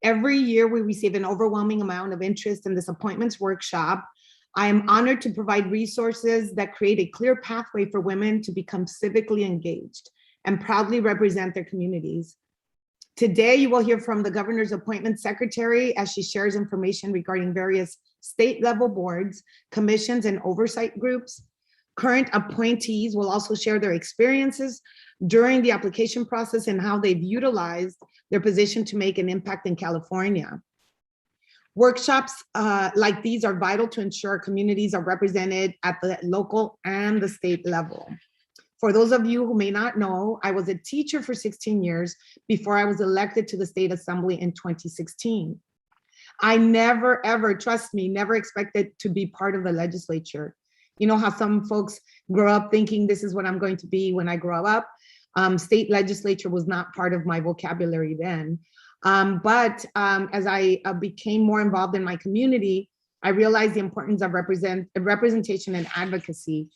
Every year we receive an overwhelming amount of interest in this appointments workshop. I am honored to provide resources that create a clear pathway for women to become civically engaged and proudly represent their communities. Today, you will hear from the governor's appointment secretary as she shares information regarding various state level boards, commissions, and oversight groups. Current appointees will also share their experiences during the application process and how they've utilized their position to make an impact in California. Workshops like these are vital to ensure communities are represented at the local and the state level. For those of you who may not know, I was a teacher for 16 years before I was elected to the State Assembly in 2016. I never, ever, trust me, never expected to be part of the legislature. You know how some folks grow up thinking this is what I'm going to be when I grow up. State legislature was not part of my vocabulary then. But as I became more involved in my community, I realized the importance of representation and advocacy.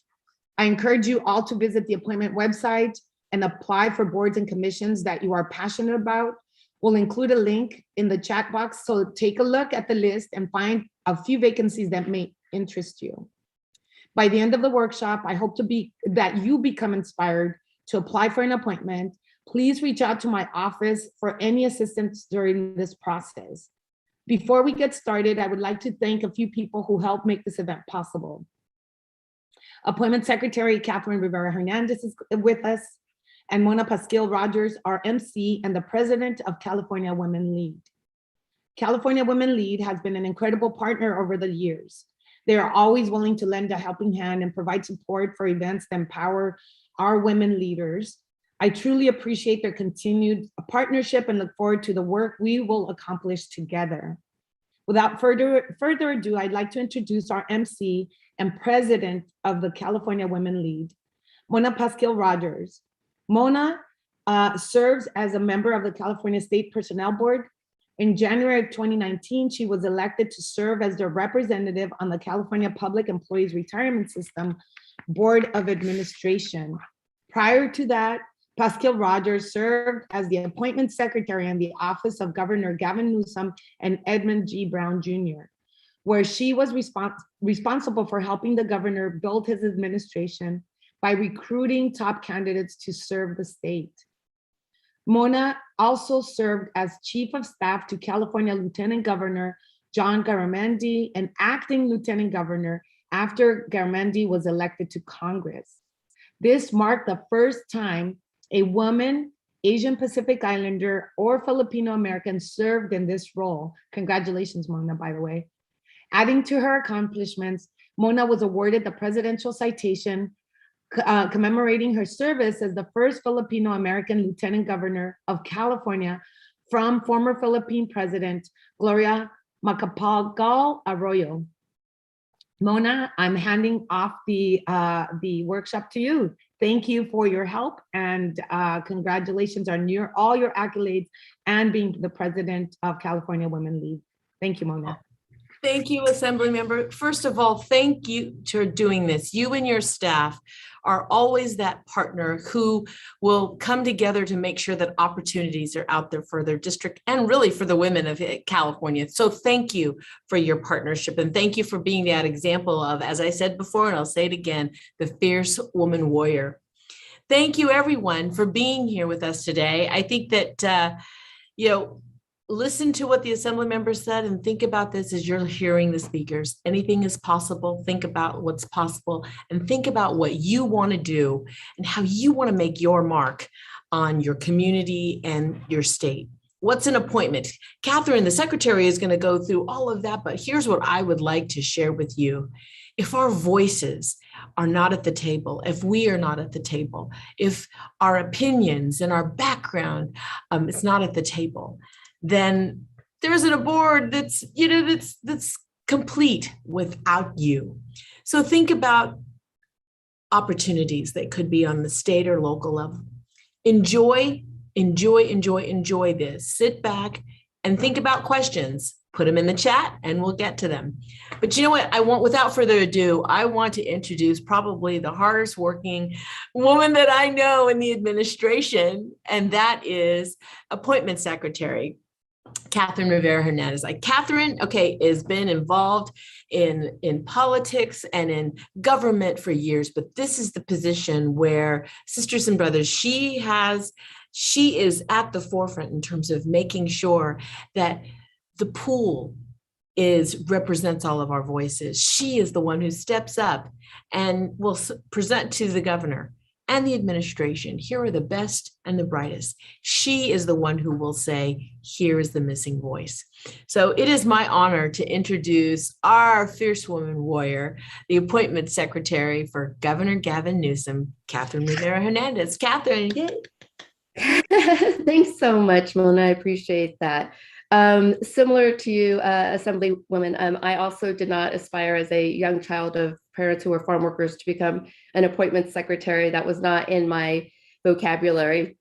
I encourage you all to visit the appointment website and apply for boards and commissions that you are passionate about. We'll include a link in the chat box, so take a look at the list and find a few vacancies that may interest you. By the end of the workshop, I hope that you become inspired to apply for an appointment. Please reach out to my office for any assistance during this process. Before we get started, I would like to thank a few people who helped make this event possible. Appointment Secretary Catherine Rivera Hernandez is with us, and Mona Pasquill Rogers, our MC and the president of California Women Lead. California Women Lead has been an incredible partner over the years. They are always willing to lend a helping hand and provide support for events that empower our women leaders. I truly appreciate their continued partnership and look forward to the work we will accomplish together. Without further ado, I'd like to introduce our MC and president of the California Women Lead, Mona Pasquill Rogers. Mona serves as a member of the California State Personnel Board. In January of 2019, she was elected to serve as the representative on the California Public Employees Retirement System Board of Administration. Prior to that, Pasquill Rogers served as the appointment secretary in the office of Governor Gavin Newsom and Edmund G. Brown Jr., where she was responsible for helping the governor build his administration by recruiting top candidates to serve the state. Mona also served as chief of staff to California Lieutenant Governor John Garamendi and acting lieutenant governor after Garamendi was elected to Congress. This marked the first time a woman, Asian Pacific Islander, or Filipino American served in this role. Congratulations, Mona, by the way. Adding to her accomplishments, Mona was awarded the Presidential Citation commemorating her service as the first Filipino American Lieutenant Governor of California from former Philippine President Gloria Macapagal Arroyo. Mona, I'm handing off the workshop to you. Thank you for your help and congratulations on all your accolades and being the president of California Women Lead. Thank you, Mona. Thank you, Assembly Member. First of all, thank you for doing this. You and your staff are always that partner who will come together to make sure that opportunities are out there for their district and really for the women of California. So thank you for your partnership and thank you for being that example of, as I said before, and I'll say it again, the fierce woman warrior. Thank you, everyone, for being here with us today. I think that, listen to what the Assembly members said and think about this as you're hearing the speakers. Anything is possible. Think about what's possible and think about what you want to do and how you want to make your mark on your community and your state. What's an appointment? Catherine, the secretary, is going to go through all of that, but here's what I would like to share with you. If our voices are not at the table, if we are not at the table, if our opinions and our background is not at the table, then there isn't a board that's complete without you. So think about opportunities that could be on the state or local level. Enjoy this. Sit back and think about questions. Put them in the chat and we'll get to them. But you know what? Without further ado, I want to introduce probably the hardest working woman that I know in the administration, and that is appointment secretary Catherine Rivera Hernandez. Catherine, okay, has been involved in politics and in government for years, but this is the position where, sisters and brothers, she is at the forefront in terms of making sure that the pool represents all of our voices. She is the one who steps up and will present to the governor and the administration, here are the best and the brightest. She is the one who will say, here is the missing voice. So it is my honor to introduce our fierce woman warrior, the appointment secretary for Governor Gavin Newsom, Catherine Rivera Hernandez. Catherine, yay. Thanks so much, Mona. I appreciate that. Similar to you, Assemblywoman, I also did not aspire as a young child of parents who were farm workers to become an appointment secretary. That was not in my vocabulary.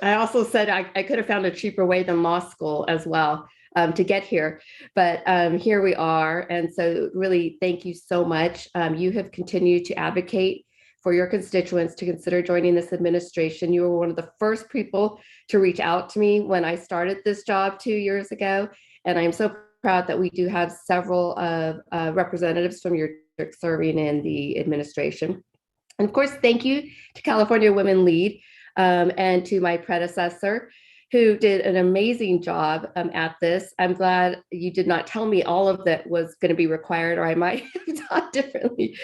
I also said I could have found a cheaper way than law school as well to get here, but here we are. And so really, thank you so much. You have continued to advocate for your constituents to consider joining this administration. You were one of the first people to reach out to me when I started this job 2 years ago. And I'm so proud that we do have several representatives from your district serving in the administration. And of course, thank you to California Women Lead and to my predecessor, who did an amazing job at this. I'm glad you did not tell me all of that was going to be required, or I might have done differently.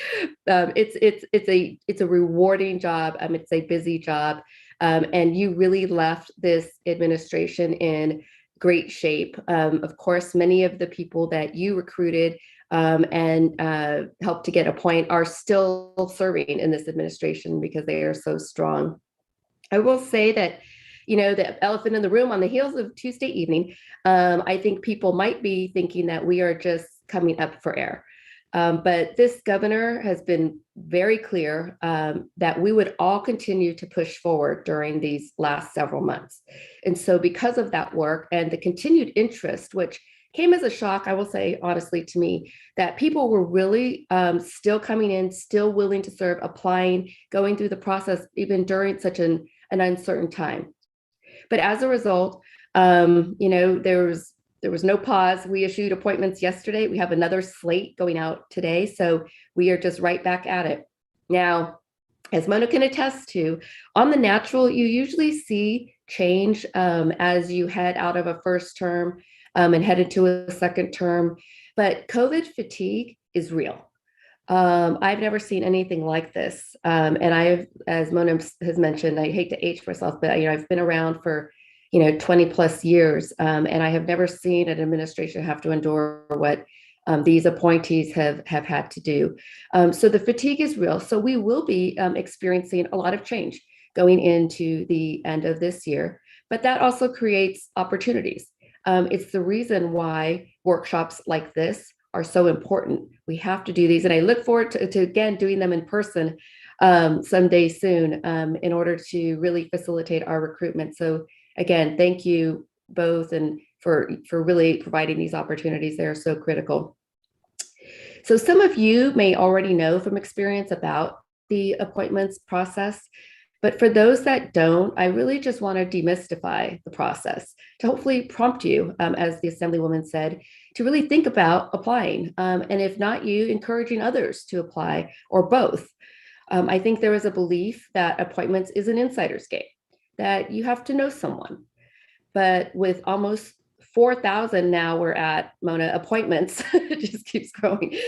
It's a rewarding job. It's a busy job, and you really left this administration in great shape. Of course, many of the people that you recruited and helped to get appointed are still serving in this administration because they are so strong. I will say that, you know, the elephant in the room on the heels of Tuesday evening, I think people might be thinking that we are just coming up for air. But this governor has been very clear that we would all continue to push forward during these last several months. And so because of that work and the continued interest, which came as a shock, I will say honestly to me, that people were really still coming in, still willing to serve, applying, going through the process, even during such an uncertain time. But as a result, you know, there was no pause. We issued appointments yesterday. We have another slate going out today. So we are just right back at it. Now, as Mona can attest to, on the natural, you usually see change as you head out of a first term and head into a second term. But COVID fatigue is real. I've never seen anything like this. And I've, as Mona has mentioned, I hate to age myself, but I've been around for 20 plus years, and I have never seen an administration have to endure what these appointees have had to do. So the fatigue is real. So we will be experiencing a lot of change going into the end of this year, but that also creates opportunities. It's the reason why workshops like this are so important. We have to do these, and I look forward to again doing them in person someday soon in order to really facilitate our recruitment. So again, thank you both, and for really providing these opportunities. They are so critical. So some of you may already know from experience about the appointments process, but for those that don't, I really just want to demystify the process to hopefully prompt you, as the Assemblywoman said, to really think about applying. And if not you, encouraging others to apply, or both. I think there is a belief that appointments is an insider's game, that you have to know someone. But with almost 4,000 now we're at, Mona, appointments, it just keeps growing.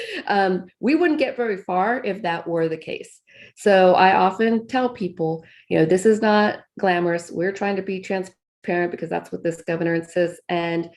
We wouldn't get very far if that were the case. So I often tell people, this is not glamorous. We're trying to be transparent because that's what this governor insists. And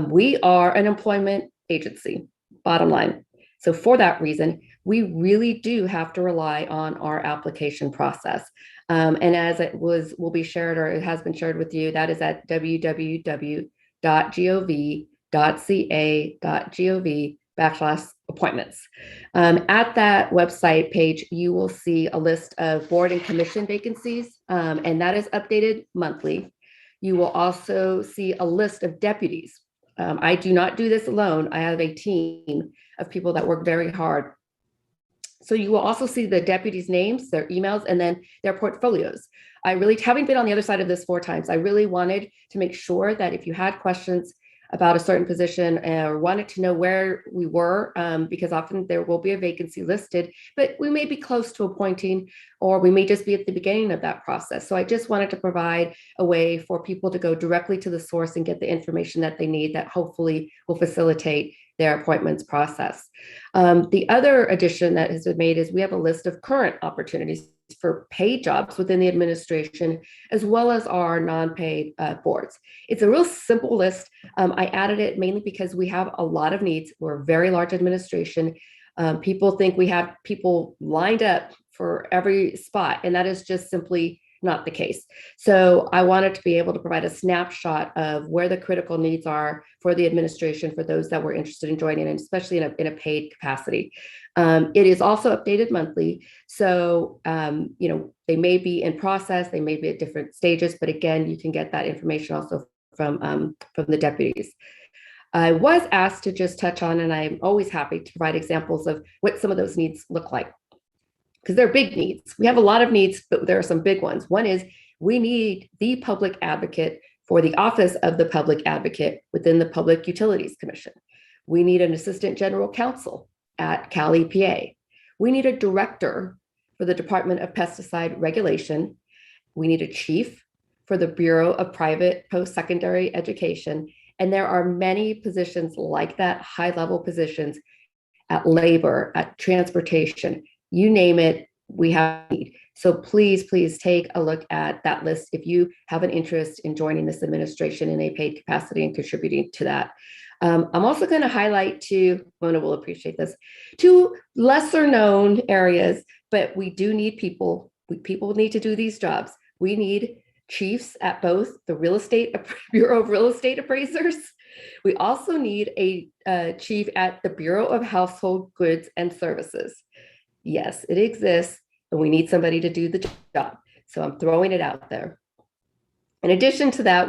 we are an employment agency, bottom line. So for that reason, we really do have to rely on our application process. And as will be shared, or it has been shared with you, that is at www.gov.ca.gov/appointments. At that website page, you will see a list of board and commission vacancies, and that is updated monthly. You will also see a list of deputies. I do not do this alone. I have a team of people that work very hard. So you will also see the deputies' names, their emails, and then their portfolios. I really, having been on the other side of this 4 times, I really wanted to make sure that if you had questions, about a certain position or wanted to know where we were, because often there will be a vacancy listed, but we may be close to appointing, or we may just be at the beginning of that process. So I just wanted to provide a way for people to go directly to the source and get the information that they need that hopefully will facilitate their appointments process. The other addition that has been made is we have a list of current opportunities for paid jobs within the administration, as well as our non-paid boards. It's a real simple list. I added it mainly because we have a lot of needs. We're a very large administration. People think we have people lined up for every spot, and that is just simply not the case. So I wanted to be able to provide a snapshot of where the critical needs are for the administration, for those that were interested in joining, and especially in a paid capacity. It is also updated monthly. So, they may be in process, they may be at different stages, but again, you can get that information also from the deputies. I was asked to just touch on, and I'm always happy to provide examples of what some of those needs look like, because they're big needs. We have a lot of needs, but there are some big ones. One is we need the public advocate for the office of the public advocate within the Public Utilities Commission. We need an assistant general counsel at Cal EPA. We need a director for the Department of Pesticide Regulation. We need a chief for the Bureau of Private Post-Secondary Education. And there are many positions like that, high-level positions at labor, at transportation, you name it, we have need. So please take a look at that list if you have an interest in joining this administration in a paid capacity and contributing to that. I'm also going to highlight Mona will appreciate this, two lesser known areas, but we do need people. People need to do these jobs. We need chiefs at both the Bureau of Real Estate Appraisers. We also need a chief at the Bureau of Household Goods and Services. Yes, it exists, and we need somebody to do the job. So I'm throwing it out there. In addition to that,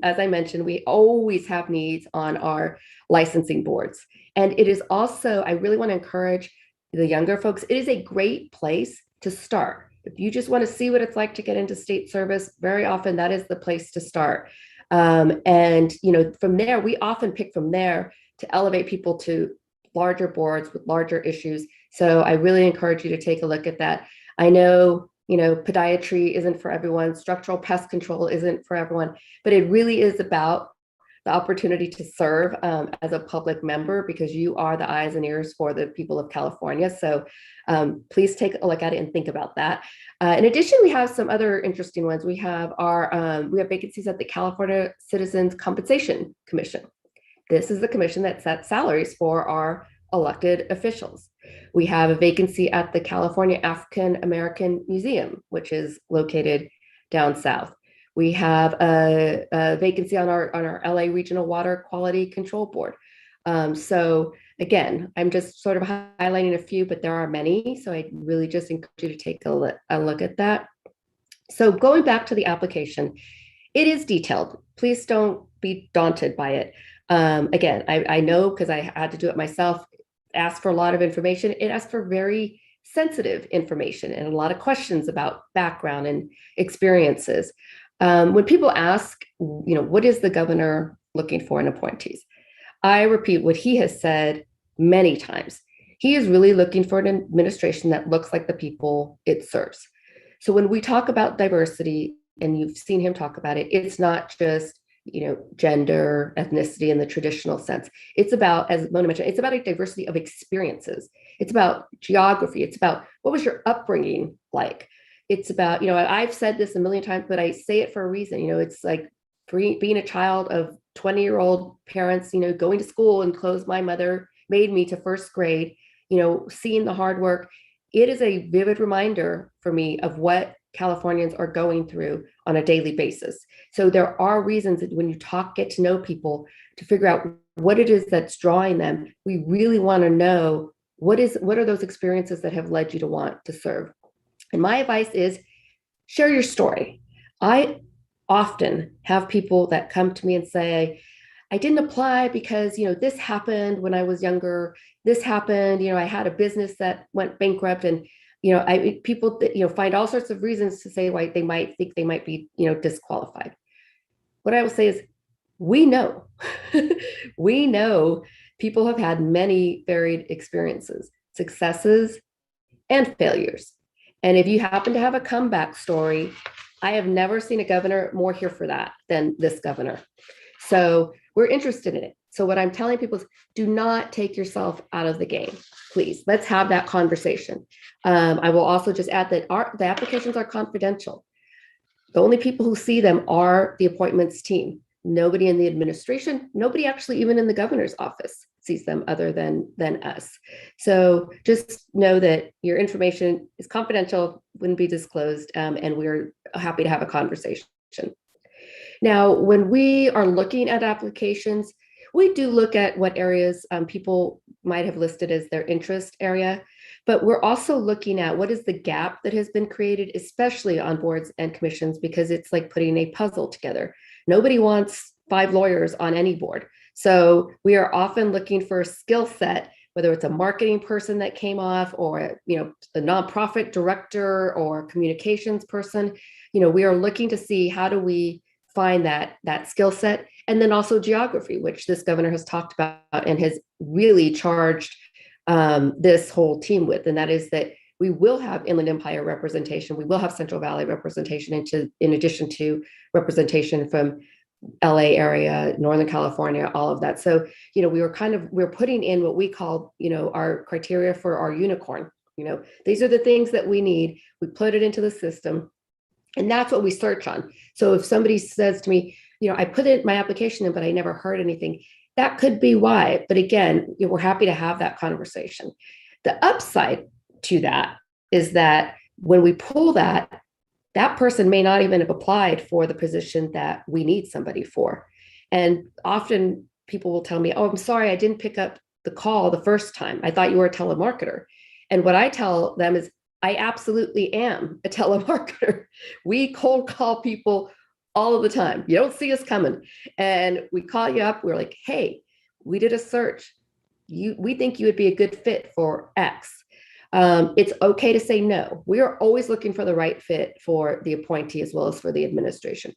as I mentioned, we always have needs on our licensing boards. And it is also, I really want to encourage the younger folks, it is a great place to start. If you just want to see what it's like to get into state service, very often that is the place to start. From there, we often pick from there to elevate people to larger boards with larger issues. So I really encourage you to take a look at that. I know, podiatry isn't for everyone, structural pest control isn't for everyone, but it really is about the opportunity to serve as a public member, because you are the eyes and ears for the people of California. So please take a look at it and think about that. In addition, we have some other interesting ones. We have vacancies at the California Citizens Compensation Commission. This is the commission that sets salaries for our elected officials. We have a vacancy at the California African American Museum, which is located down south. We have a vacancy on our LA Regional Water Quality Control Board. So again, I'm just sort of highlighting a few, but there are many. So I really just encourage you to take a look at that. So going back to the application, it is detailed. Please don't be daunted by it. Again, I know, because I had to do it myself, asked for a lot of information. It asked for very sensitive information and a lot of questions about background and experiences. When people ask, what is the governor looking for in appointees? I repeat what he has said many times. He is really looking for an administration that looks like the people it serves. So when we talk about diversity, and you've seen him talk about it, it's not just gender, ethnicity in the traditional sense. It's about, as Mona mentioned, it's about a diversity of experiences. It's about geography. It's about what was your upbringing like? It's about, I've said this a million times, but I say it for a reason. It's like being a child of 20-year-old parents, going to school and clothes my mother made me to first grade, seeing the hard work. It is a vivid reminder for me of what Californians are going through on a daily basis. So there are reasons that when you get to know people, to figure out what it is that's drawing them. We really want to know what are those experiences that have led you to want to serve. And my advice is share your story. I often have people that come to me and say, I didn't apply because, this happened when I was younger. This happened, I had a business that went bankrupt, and people that, find all sorts of reasons to say why they might think they might be, disqualified. What I will say is we know, we know people have had many varied experiences, successes and failures. And if you happen to have a comeback story, I have never seen a governor more here for that than this governor. So we're interested in it. So what I'm telling people is do not take yourself out of the game, please. Let's have that conversation. I will also just add that the applications are confidential. The only people who see them are the appointments team. Nobody in the administration, nobody actually even in the governor's office sees them other than us. So just know that your information is confidential, wouldn't be disclosed, and we're happy to have a conversation. Now, when we are looking at applications, we do look at what areas people might have listed as their interest area, but we're also looking at what is the gap that has been created, especially on boards and commissions, because it's like putting a puzzle together. Nobody wants 5 lawyers on any board. So we are often looking for a skill set, whether it's a marketing person that came off or a nonprofit director or communications person. We are looking to see how do we find that skill set, and then also geography, which this governor has talked about and has really charged this whole team with, and that is that we will have Inland Empire representation, we will have Central Valley representation, in addition to representation from LA area, Northern California, all of that. So, we're putting in what we call, our criteria for our unicorn. These are the things that we need. We put it into the system, and that's what we search on. So if somebody says to me, I put in my application in, but I never heard anything, that could be why. But again, we're happy to have that conversation. The upside to that is that when we pull that person may not even have applied for the position that we need somebody for. And often people will tell me, oh, I'm sorry, I didn't pick up the call the first time. I thought you were a telemarketer. And what I tell them is, I absolutely am a telemarketer. We cold call people all of the time. You don't see us coming. And we call you up. We're like, hey, we did a search. We think you would be a good fit for X. It's okay to say no. We are always looking for the right fit for the appointee as well as for the administration.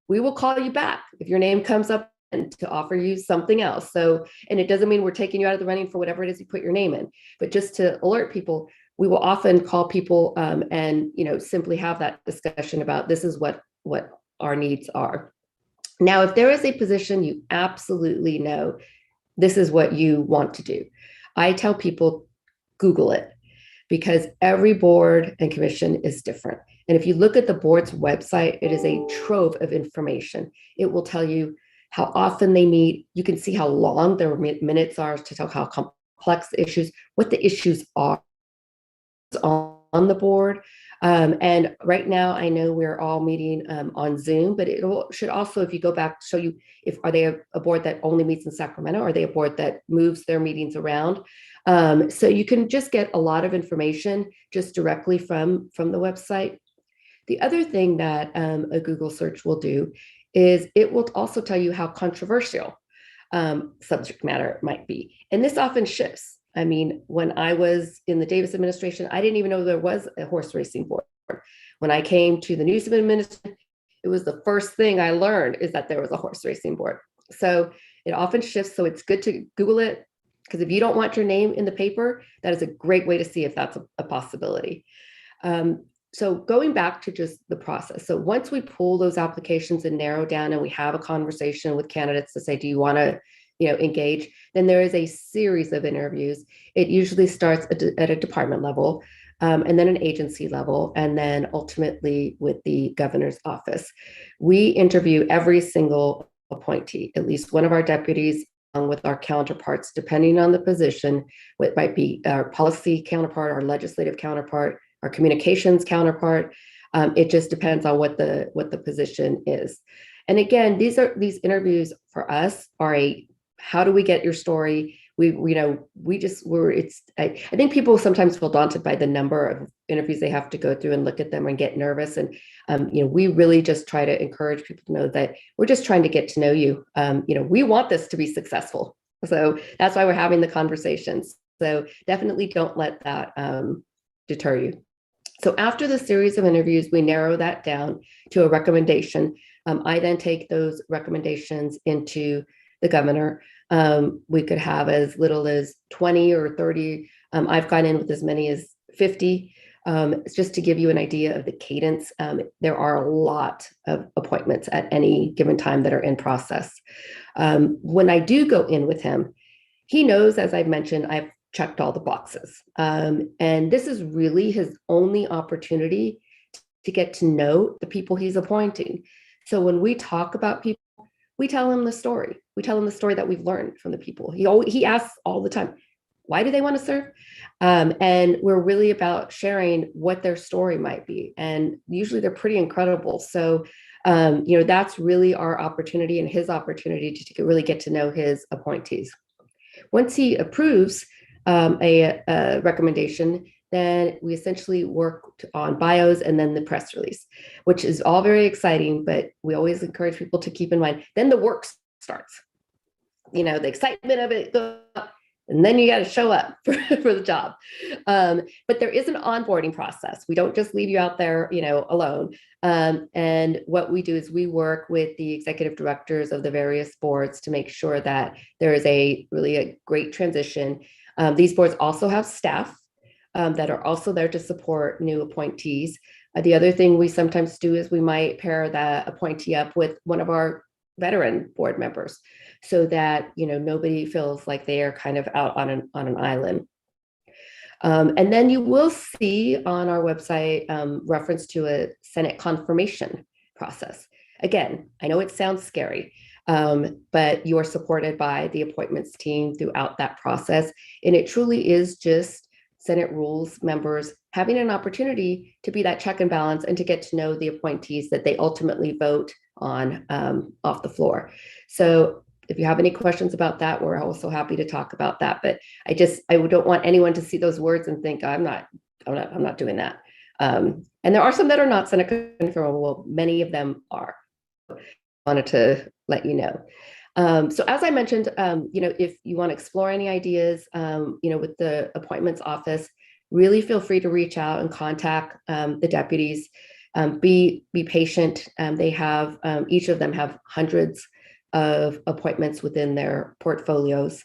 We will call you back if your name comes up and to offer you something else. So, and it doesn't mean we're taking you out of the running for whatever it is you put your name in, but just to alert people, we will often call people and simply have that discussion about this is what our needs are. Now, if there is a position you absolutely know this is what you want to do, I tell people Google it, because every board and commission is different. And if you look at the board's website, it is a trove of information. It will tell you how often they meet. You can see how long their minutes are to tell how complex the issues, what the issues are on the board. And right now, I know we're all meeting on Zoom, but should also, if you go back, show you are they a board that only meets in Sacramento? Or are they a board that moves their meetings around? So you can just get a lot of information just directly from the website. The other thing that a Google search will do is it will also tell you how controversial subject matter might be. And this often shifts. I mean, when I was in the Davis administration, I didn't even know there was a horse racing board. When I came to the Newsom administration, it was the first thing I learned is that there was a horse racing board. So it often shifts. So it's good to Google it, because if you don't want your name in the paper, that is a great way to see if that's a possibility. So going back to just the process. So once we pull those applications and narrow down and we have a conversation with candidates to say, do you want to engage, then there is a series of interviews. It usually starts at a department level, and then an agency level, and then ultimately with the governor's office. We interview every single appointee, at least one of our deputies, along with our counterparts, depending on the position. It might be our policy counterpart, our legislative counterpart, our communications counterpart. It just depends on what the position is. And again, these interviews for us are how do we get your story? I think people sometimes feel daunted by the number of interviews they have to go through and look at them and get nervous. And, we really just try to encourage people to know that we're just trying to get to know you. We want this to be successful. So that's why we're having the conversations. So definitely don't let that deter you. So after the series of interviews, we narrow that down to a recommendation. I then take those recommendations into the governor. We could have as little as 20 or 30. I've gone in with as many as 50. It's just to give you an idea of the cadence. There are a lot of appointments at any given time that are in process. When I do go in with him, he knows, as I've mentioned, I've checked all the boxes. And this is really his only opportunity to get to know the people he's appointing. So when we talk about people, we tell him the story. We tell him the story that we've learned from the people. He asks all the time, why do they want to serve? And we're really about sharing what their story might be. And usually they're pretty incredible. So, that's really our opportunity and his opportunity to really get to know his appointees. Once he approves a recommendation, then we essentially work on bios and then the press release, which is all very exciting, but we always encourage people to keep in mind, then the work starts. The excitement of it goes up, and then you got to show up for the job. But there is an onboarding process. We don't just leave you out there, alone. And what we do is we work with the executive directors of the various boards to make sure that there is a great transition. These boards also have staff that are also there to support new appointees. The other thing we sometimes do is we might pair that appointee up with one of our veteran board members so that nobody feels like they are kind of out on an island. And then you will see on our website reference to a Senate confirmation process. Again, I know it sounds scary, but you are supported by the appointments team throughout that process. And it truly is just Senate rules members having an opportunity to be that check and balance and to get to know the appointees that they ultimately vote on off the floor. So if you have any questions about that, we're also happy to talk about that. But I don't want anyone to see those words and think I'm not doing that. And there are some that are not Senate confirmable. Many of them are. Wanted to let you know. So as I mentioned, if you want to explore any ideas, with the appointments office, really feel free to reach out and contact the deputies. Be patient. They have each of them have hundreds of appointments within their portfolios.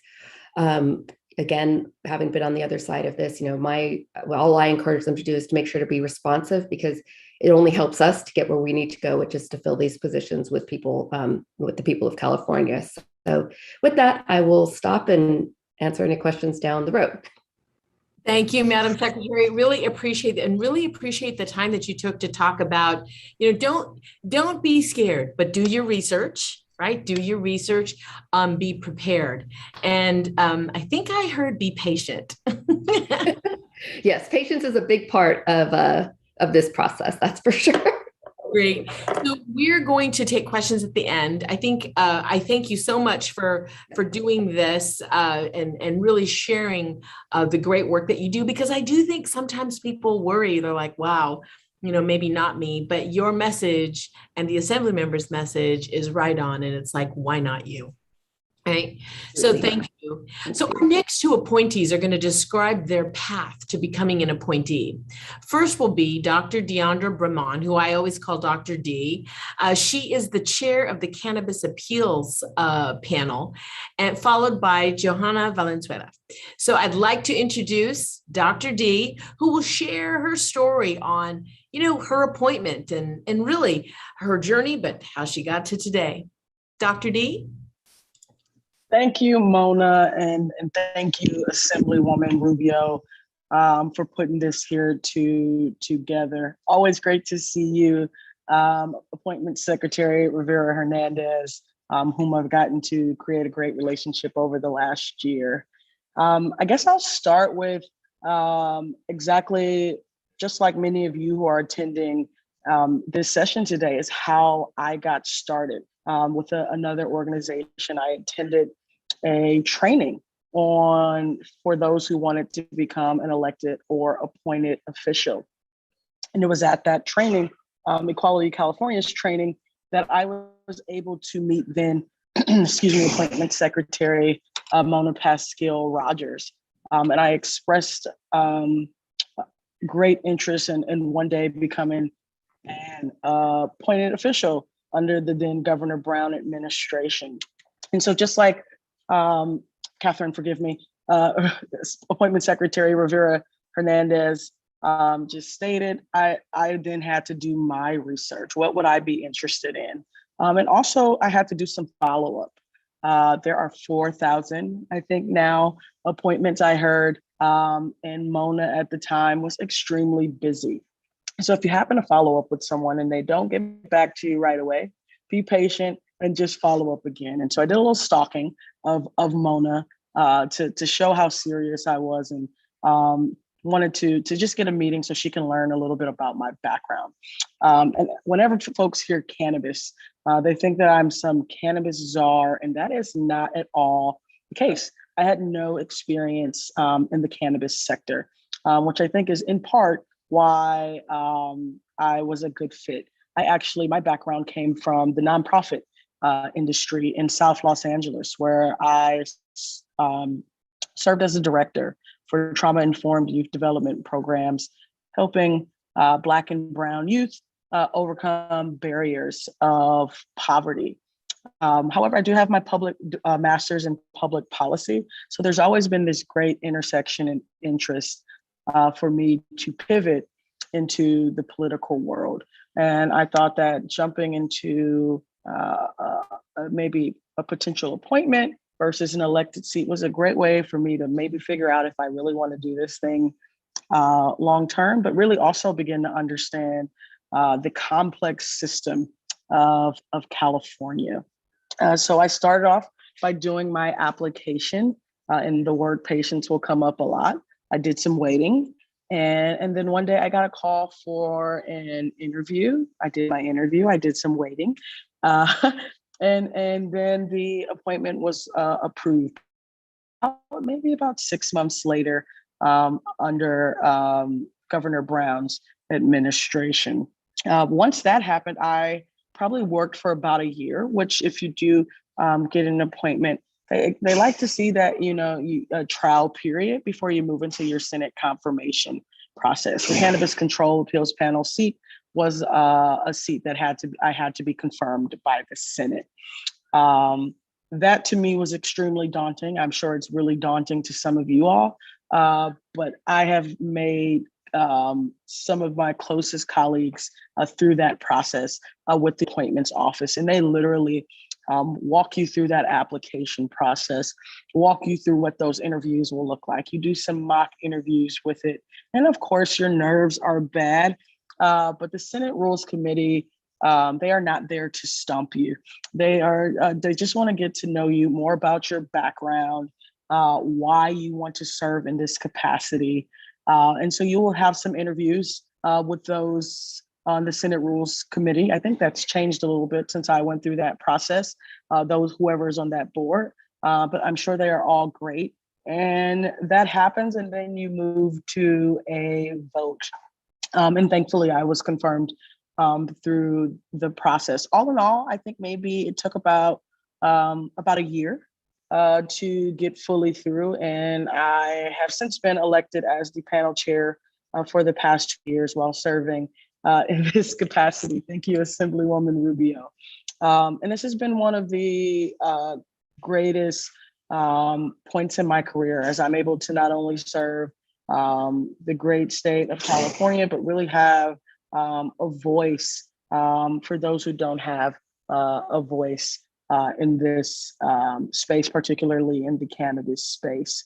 Again, having been on the other side of this, all I encourage them to do is to make sure to be responsive, because it only helps us to get where we need to go, which is to fill these positions with people, with the people of California. So with that, I will stop and answer any questions down the road. Thank you, Madam Secretary. Really appreciate it, and really appreciate the time that you took to talk about, don't be scared, but do your research, right? Do your research, be prepared. And I think I heard be patient. Yes, patience is a big part of this process, that's for sure. Great. So we're going to take questions at the end. I think I thank you so much for doing this and really sharing the great work that you do, because I do think sometimes people worry. They're like, wow, maybe not me, but your message and the assembly member's message is right on. And it's like, why not you? Right. So thank you. So our next two appointees are going to describe their path to becoming an appointee. First will be Dr. Deandra Brahman, who I always call Dr. D. She is the chair of the Cannabis Appeals panel, and followed by Johanna Valenzuela. So I'd like to introduce Dr. D, who will share her story on, her appointment and really her journey, but how she got to today. Dr. D. Thank you, Mona, and thank you, Assemblywoman Rubio, for putting this here together. Always great to see you, Appointment Secretary Rivera Hernandez, whom I've gotten to create a great relationship over the last year. I guess I'll start with exactly just like many of you who are attending this session today, is how I got started with another organization. I attended a training for those who wanted to become an elected or appointed official. And it was at that training, Equality California's training, that I was able to meet then, Appointment Secretary Mona Pascal Rogers. And I expressed great interest in one day becoming an appointed official under the then Governor Brown administration. And so just like Catherine, forgive me, Appointment Secretary Rivera Hernandez just stated, I then had to do my research. What would I be interested in? And also I had to do some follow-up. There are 4,000, I think now, appointments I heard, and Mona at the time was extremely busy. So if you happen to follow up with someone and they don't get back to you right away, be patient and just follow up again. And so I did a little stalking of Mona to show how serious I was, and wanted to just get a meeting so she can learn a little bit about my background. And whenever folks hear cannabis, they think that I'm some cannabis czar, and that is not at all the case. I had no experience in the cannabis sector, which I think is in part why I was a good fit. My background came from the nonprofit industry in South Los Angeles, where I served as a director for trauma-informed youth development programs, helping Black and Brown youth overcome barriers of poverty. However, I do have my public master's in public policy. So there's always been this great intersection and interest for me to pivot into the political world. And I thought that jumping into maybe a potential appointment versus an elected seat was a great way for me to maybe figure out if I really want to do this thing long term, but really also begin to understand the complex system of California. So I started off by doing my application, and the word patience will come up a lot. I did some waiting, and then one day I got a call for an interview. I did my interview, I did some waiting, and then the appointment was approved. Maybe about 6 months later, under Governor Brown's administration. Once that happened, I probably worked for about a year, which if you do get an appointment, they like to see that, a trial period before you move into your Senate confirmation process. The Cannabis Control Appeals Panel seat was a seat that I had to be confirmed by the Senate. That to me was extremely daunting. I'm sure it's really daunting to some of you all, but I have made some of my closest colleagues through that process with the appointments office, and they literally walk you through that application process, walk you through what those interviews will look like. You do some mock interviews with it, and of course your nerves are bad, but the Senate Rules Committee, they are not there to stump you. They just want to get to know you more about your background, why you want to serve in this capacity. And so you will have some interviews with those on the Senate Rules Committee. I think that's changed a little bit since I went through that process, whoever's on that board, but I'm sure they are all great. And that happens, and then you move to a vote. And thankfully I was confirmed through the process. All in all, I think maybe it took about a year to get fully through. And I have since been elected as the panel chair for the past 2 years while serving in this capacity. Thank you, Assemblywoman Rubio. And this has been one of the greatest points in my career, as I'm able to not only serve the great state of California, but really have a voice for those who don't have a voice in this space, particularly in the cannabis space.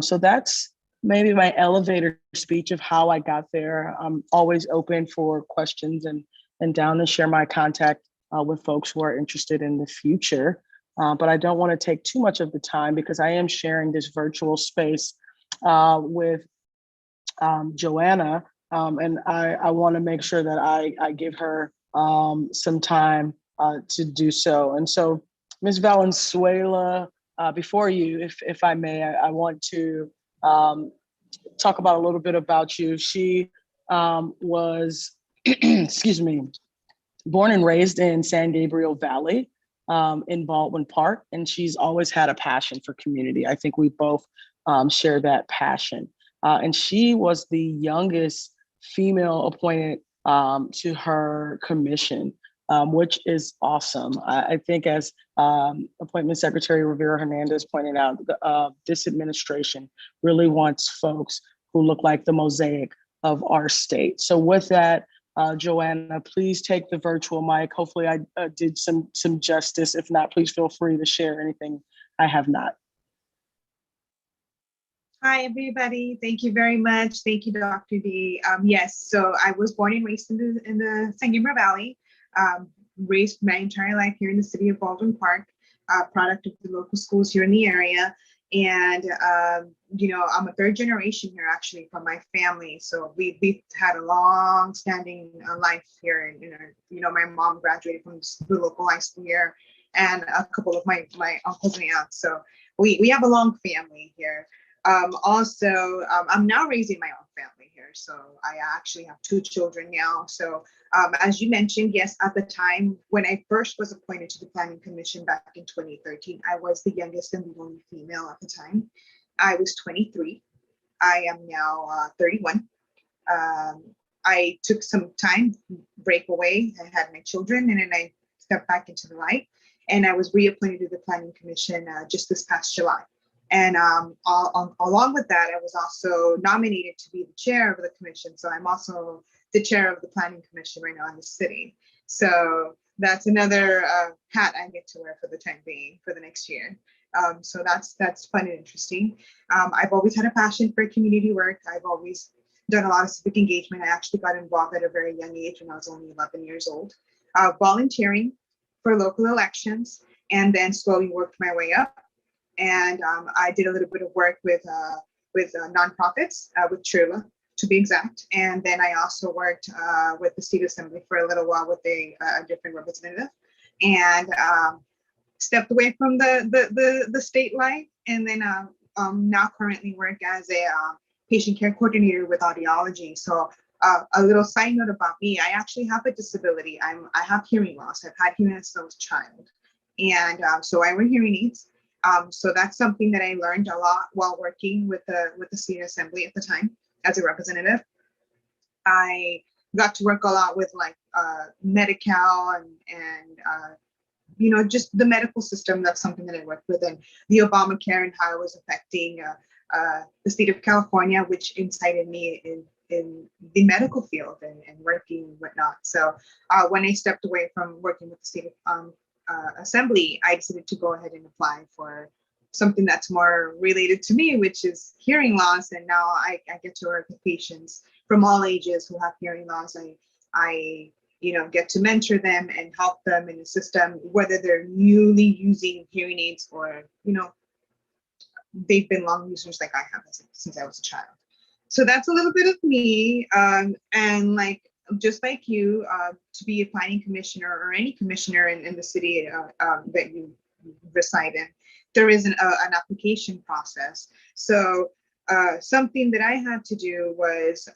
So that's maybe my elevator speech of how I got there. I'm always open for questions and down to share my contact with folks who are interested in the future. But I don't want to take too much of the time because I am sharing this virtual space with Joanna. And I want to make sure that I give her some time to do so. And so, Ms. Valenzuela, before you, if I may, I want to talk about a little bit about you. She was, excuse me, born and raised in San Gabriel Valley in Baldwin Park, and she's always had a passion for community. I think we both share that passion. And she was the youngest female appointed to her commission. which is awesome. I think as Appointment Secretary Rivera Hernandez pointed out, this administration really wants folks who look like the mosaic of our state. So with that, Joanna, please take the virtual mic. Hopefully I did some justice. If not, please feel free to share anything I have not. Hi, everybody. Thank you very much. Thank you, Dr. D. Yes, so I was born and raised in the San Gabriel Valley, raised my entire life here in the city of Baldwin Park, product of the local schools here in the area. And, I'm a third generation here actually from my family. So we've had a long standing life here. And, my mom graduated from the local high school here and a couple of my uncles and aunts. So we have a long family here. I'm now raising my own family here. So I actually have 2 children now. So as you mentioned, yes, at the time when I first was appointed to the Planning Commission back in 2013, I was the youngest and the only female at the time. I was 23. I am now 31. I took some time, break away. I had my children, and then I stepped back into the light. And I was reappointed to the Planning Commission just this past July. And along with that, I was also nominated to be the chair of the commission. So I'm also the chair of the Planning Commission right now in the city. So that's another hat I get to wear for the time being for the next year. So that's fun and interesting. I've always had a passion for community work. I've always done a lot of civic engagement. I actually got involved at a very young age when I was only 11 years old, volunteering for local elections, and then slowly worked my way up. And I did a little bit of work with nonprofits, with Trula, to be exact. And then I also worked with the state assembly for a little while with a different representative, and stepped away from the state life. And then now currently work as a patient care coordinator with audiology. So a little side note about me: I actually have a disability. I have hearing loss. I've had hearing loss since I was a child, and so I wear hearing aids. So that's something that I learned a lot while working with the state assembly at the time as a representative. I got to work a lot with like Medi-Cal and just the medical system. That's something that I worked with, and the Obamacare and how it was affecting the state of California, which incited me in the medical field and working and whatnot. So when I stepped away from working with the state of assembly, I decided to go ahead and apply for something that's more related to me, which is hearing loss. And now I get to work with patients from all ages who have hearing loss. I get to mentor them and help them and assist them, whether they're newly using hearing aids or, they've been long users like I have since I was a child. So that's a little bit of me. And like, just like you, to be a planning commissioner or any commissioner in the city that you reside in, there is an application process. So something that I had to do was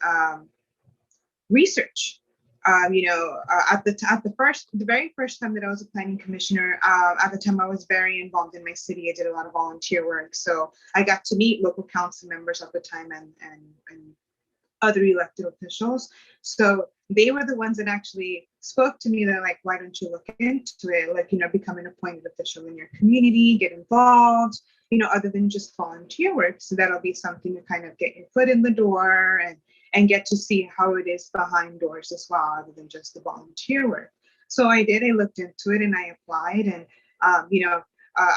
research. At the very first time that I was a planning commissioner, at the time I was very involved in my city. I did a lot of volunteer work, so I got to meet local council members at the time and other elected officials. So they were the ones that actually spoke to me. They're like, why don't you look into it? Like, become an appointed official in your community, get involved, other than just volunteer work. So that'll be something to kind of get your foot in the door and get to see how it is behind doors as well, other than just the volunteer work. So I did, I looked into it and I applied. And,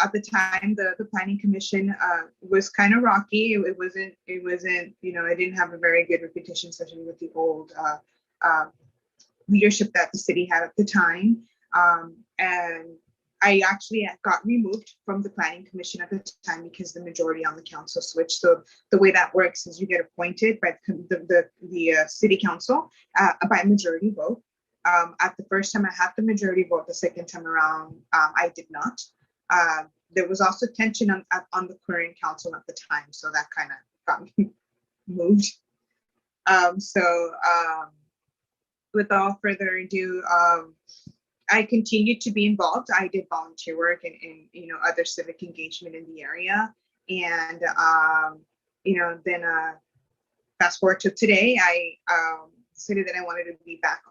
at the time, the planning commission was kind of rocky. It wasn't, it didn't have a very good reputation, especially with the old leadership that the city had at the time. And I actually got removed from the planning commission at the time because the majority on the council switched. So the way that works is you get appointed by the city council by majority vote. At the first time I had the majority vote, the second time around, I did not. There was also tension on the current council at the time, so that kind of got me moved. With all further ado, I continued to be involved. I did volunteer work and other civic engagement in the area, and then fast forward to today, I decided that I wanted to be back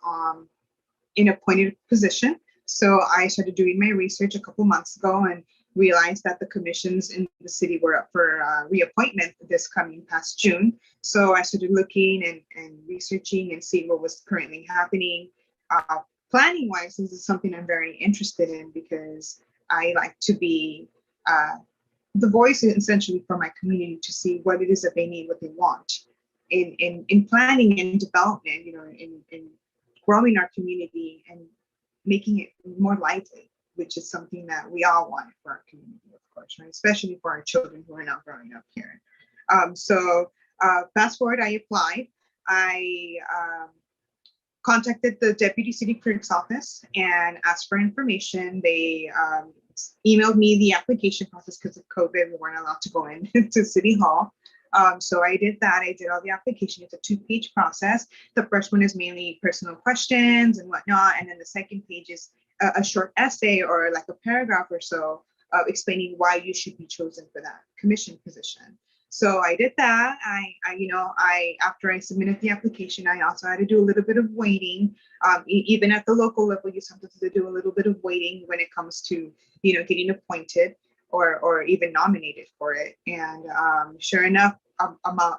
an appointed position. So I started doing my research a couple months ago and realized that the commissions in the city were up for reappointment this coming past June. So I started looking and researching and seeing what was currently happening. Planning wise, this is something I'm very interested in because I like to be the voice essentially for my community to see what it is that they need, what they want in planning and development, in growing our community and making it more lively, which is something that we all want for our community, of course, right? Especially for our children who are not growing up here. So fast forward, I applied. I contacted the deputy city clerk's office and asked for information. They emailed me the application process because of COVID. We weren't allowed to go into City Hall. So I did that. I did all the application. It's a 2-page process. The first one is mainly personal questions and whatnot. And then the second page is a short essay or like a paragraph or so explaining why you should be chosen for that commission position. So I did that. After I submitted the application, I also had to do a little bit of waiting. Even at the local level, you sometimes have to do a little bit of waiting when it comes to, getting appointed or even nominated for it. And sure enough, a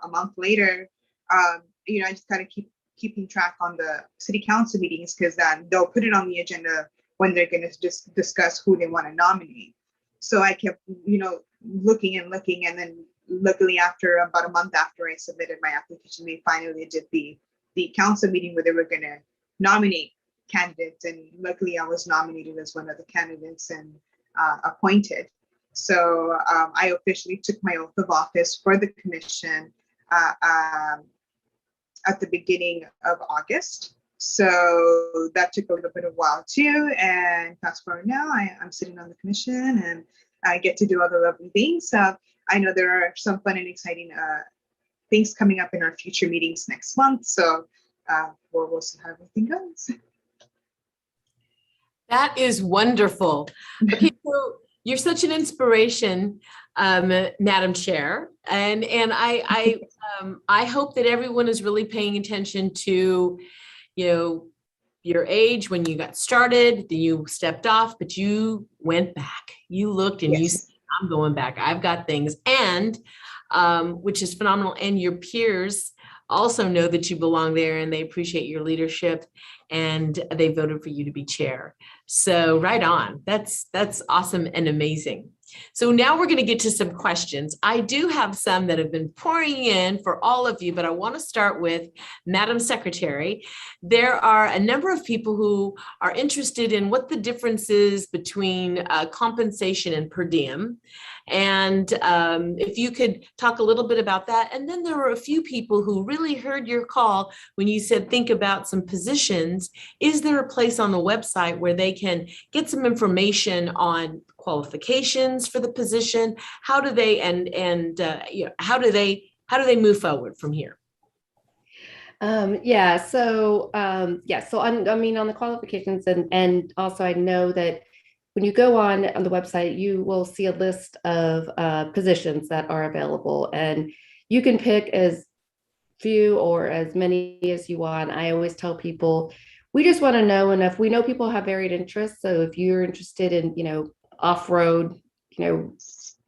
month later, I just kind of keeping track on the city council meetings because they'll put it on the agenda when they're going to just discuss who they want to nominate. So I kept, looking, and then luckily after about a month after I submitted my application, they finally did the council meeting where they were going to nominate candidates. And luckily I was nominated as one of the candidates and appointed. So I officially took my oath of office for the commission at the beginning of August. So that took a little bit of a while too. And fast forward now, I'm sitting on the commission and I get to do all the lovely things. So I know there are some fun and exciting things coming up in our future meetings next month. So we'll see how everything goes. That is wonderful. Okay, so you're such an inspiration, Madam Chair, and I hope that everyone is really paying attention to, your age when you got started, then you stepped off, but you went back. You looked and you said, I'm going back. I've got things, and which is phenomenal. And your peers also know that you belong there and they appreciate your leadership and they voted for you to be chair. So right on. That's awesome and amazing. So now we're going to get to some questions. I do have some that have been pouring in for all of you, but I want to start with Madam Secretary. There are a number of people who are interested in what the difference is between compensation and per diem. And if you could talk a little bit about that. And then there were a few people who really heard your call when you said, think about some positions. Is there a place on the website where they can get some information on qualifications for the position? How do they how do they move forward from here? On the qualifications and also I know that when you go on the website, you will see a list of positions that are available, and you can pick as few or as many as you want. I always tell people, we just want to know enough. We know people have varied interests. So if you're interested in, off-road,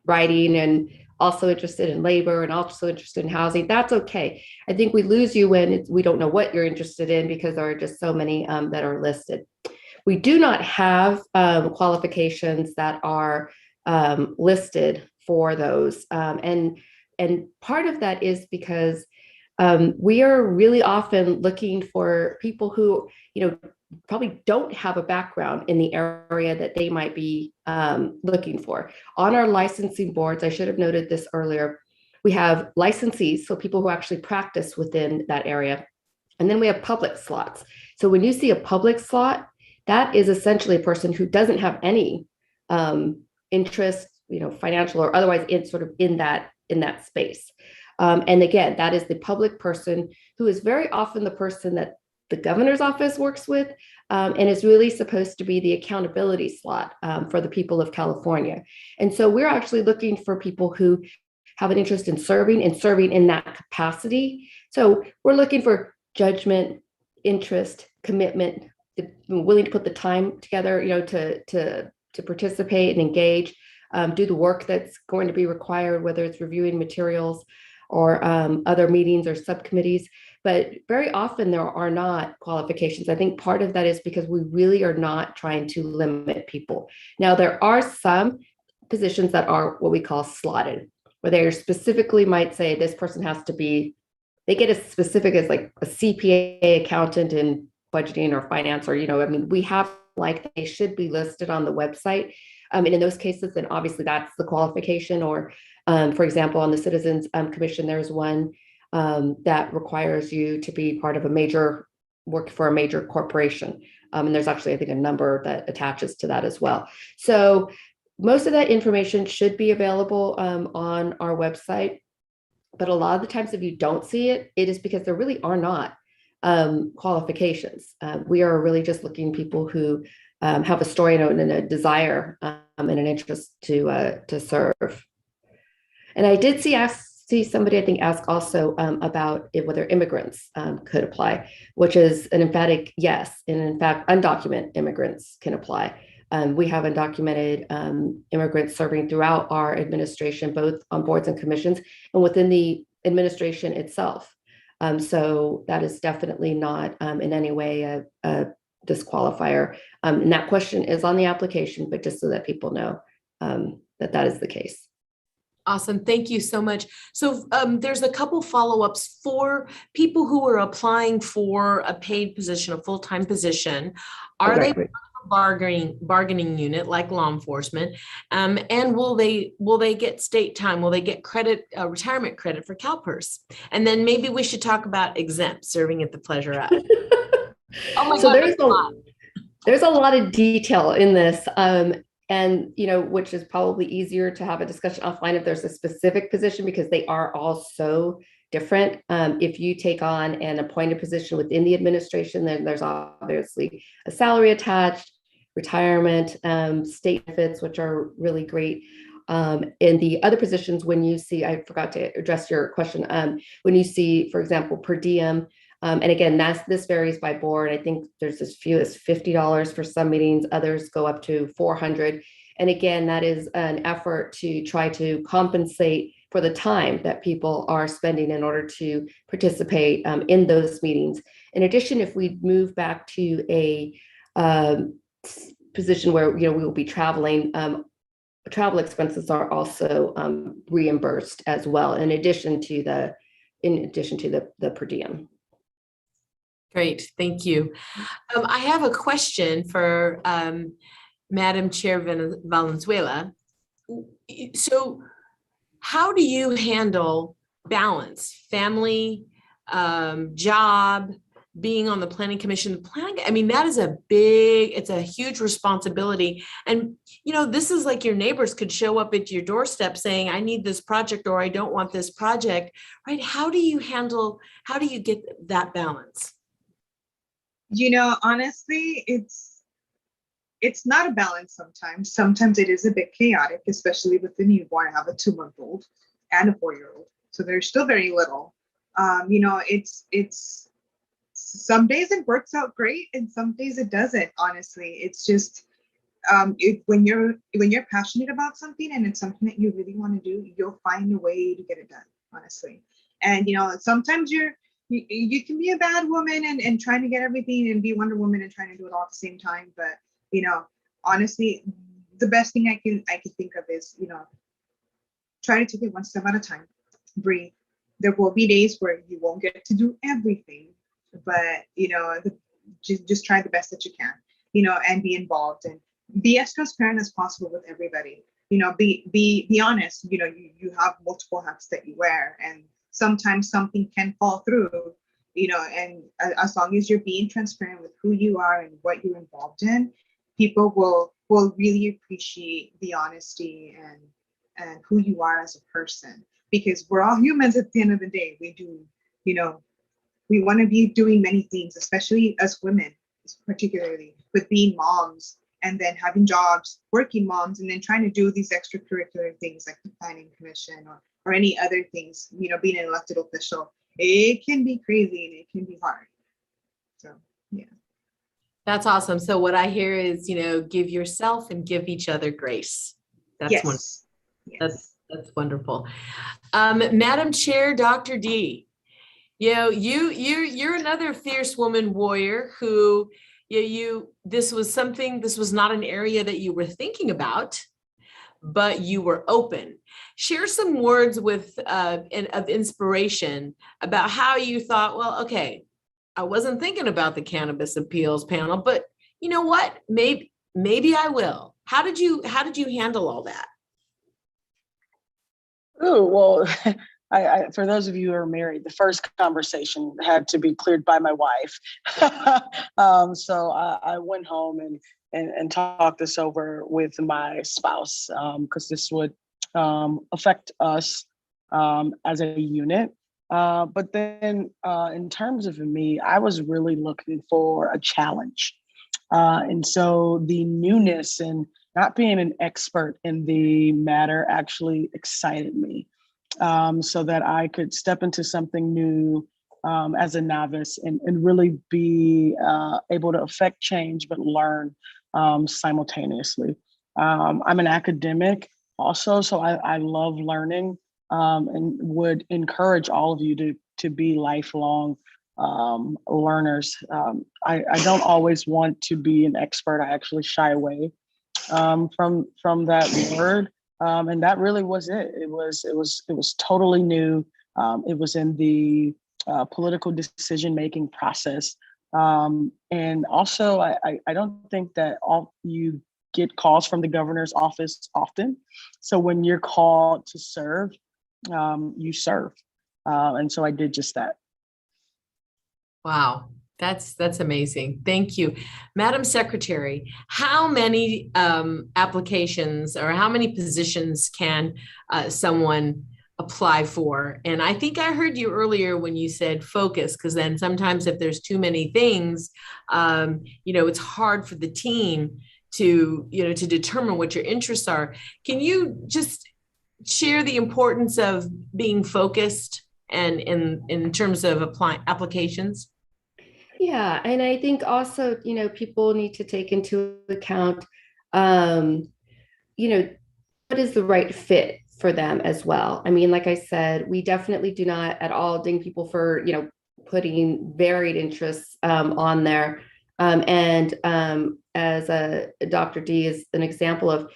riding, and also interested in labor and also interested in housing, that's okay. I think we lose you when we don't know what you're interested in because there are just so many that are listed. We do not have qualifications that are listed for those. And part of that is because we are really often looking for people who, probably don't have a background in the area that they might be looking for. On our licensing boards, I should have noted this earlier, we have licensees, so people who actually practice within that area. And then we have public slots. So when you see a public slot, that is essentially a person who doesn't have any interest, financial or otherwise in that space. And again, that is the public person who is very often the person that the governor's office works with, and is really supposed to be the accountability slot for the people of California. And so we're actually looking for people who have an interest in serving in that capacity. So we're looking for judgment, interest, commitment, willing to put the time together, to participate and engage, do the work that's going to be required, whether it's reviewing materials or other meetings or subcommittees. But very often there are not qualifications. I think part of that is because we really are not trying to limit people. Now, there are some positions that are what we call slotted, where they specifically might say this person has to be, they get as specific as like a CPA, accountant in budgeting or finance, or, we have like they should be listed on the website. And in those cases, then obviously that's the qualification. Or for example, on the Citizens Commission, there's one that requires you to be part of work for a major corporation. And there's actually, I think, a number that attaches to that as well. So most of that information should be available on our website. But a lot of the times, if you don't see it, it is because there really are not qualifications. We are really just looking people who have a story and a desire and an interest to serve. And I did see somebody, I think, ask also about whether immigrants could apply, which is an emphatic yes. And in fact, undocumented immigrants can apply. We have undocumented immigrants serving throughout our administration, both on boards and commissions and within the administration itself. So that is definitely not in any way a disqualifier. And that question is on the application, but just so that people know that is the case. Awesome. Thank you so much. So there's a couple follow-ups for people who are applying for a paid position, a full-time position. Are they bargaining unit like law enforcement? And will they get state time? Will they get credit, retirement credit for CalPERS? And then maybe we should talk about exempt, serving at the pleasure of. Oh my God, there's a lot of detail in this. And, which is probably easier to have a discussion offline if there's a specific position, because they are all so different. If you take on an appointed position within the administration, then there's obviously a salary attached, retirement, state benefits, which are really great. In the other positions, when you see, I forgot to address your question, when you see, for example, per diem, and again, this varies by board. I think there's as few as $50 for some meetings, others go up to $400. And again, that is an effort to try to compensate for the time that people are spending in order to participate in those meetings. In addition, if we move back to a position where we will be traveling, travel expenses are also reimbursed as well, in addition to the per diem. Great, thank you. I have a question for Madam Chair Valenzuela. So how do you handle balance, family, job, being on the planning commission? That is it's a huge responsibility. And, this is like your neighbors could show up at your doorstep saying, I need this project, or I don't want this project, right? How do you get that balance? Honestly, it's not a balance sometimes. Sometimes it is a bit chaotic, especially with the newborn. I have a 2-month-old and a 4-year-old. So they're still very little. It's some days it works out great and some days it doesn't, honestly. It's just when you're passionate about something and it's something that you really want to do, you'll find a way to get it done, honestly. And sometimes you can be a bad woman and trying to get everything and be Wonder Woman and trying to do it all at the same time. But, honestly, the best thing I can think of is, try to take it one step at a time, breathe. There will be days where you won't get to do everything, but, just try the best that you can, and be involved and be as transparent as possible with everybody. Be honest. You have multiple hats that you wear, and sometimes something can fall through, and as long as you're being transparent with who you are and what you're involved in, people will really appreciate the honesty and who you are as a person, because we're all humans at the end of the day. We do, we want to be doing many things, especially as women, particularly with being moms and then having jobs, working moms, and then trying to do these extracurricular things like the planning commission or any other things, being an elected official. It can be crazy and it can be hard. So, yeah. That's awesome. So what I hear is, give yourself and give each other grace. That's wonderful. Yes. That's wonderful. Madam Chair, Dr. D, you're another fierce woman warrior who, this was not an area that you were thinking about, but you were open. Share some words of inspiration about how you thought, well, okay, I wasn't thinking about the cannabis appeals panel, but you know what? Maybe I will. How did you handle all that? Oh, well, for those of you who are married, the first conversation had to be cleared by my wife. So I went home and talked this over with my spouse, because this would affect us as a unit. But then in terms of me, I was really looking for a challenge. And so the newness and not being an expert in the matter actually excited me, so that I could step into something new as a novice and really be able to affect change, but learn simultaneously. I'm an academic also, so I love learning, and would encourage all of you to be lifelong learners. I don't always want to be an expert. I actually shy away from that word, and that really was it. It was totally new. It was in the political decision making process, and also I don't think that all you get calls from the governor's office often. So when you're called to serve, you serve, and so I did just that. Wow. That's amazing. Thank you. Madam Secretary, how many applications or how many positions can someone apply for? And I think I heard you earlier when you said focus, because then sometimes if there's too many things, it's hard for the team to determine what your interests are. Can you just share the importance of being focused and in terms of applying applications? Yeah, and I think also, people need to take into account, what is the right fit for them as well. I mean, like I said, we definitely do not at all ding people for, putting varied interests on there. And as Dr. D is an example of,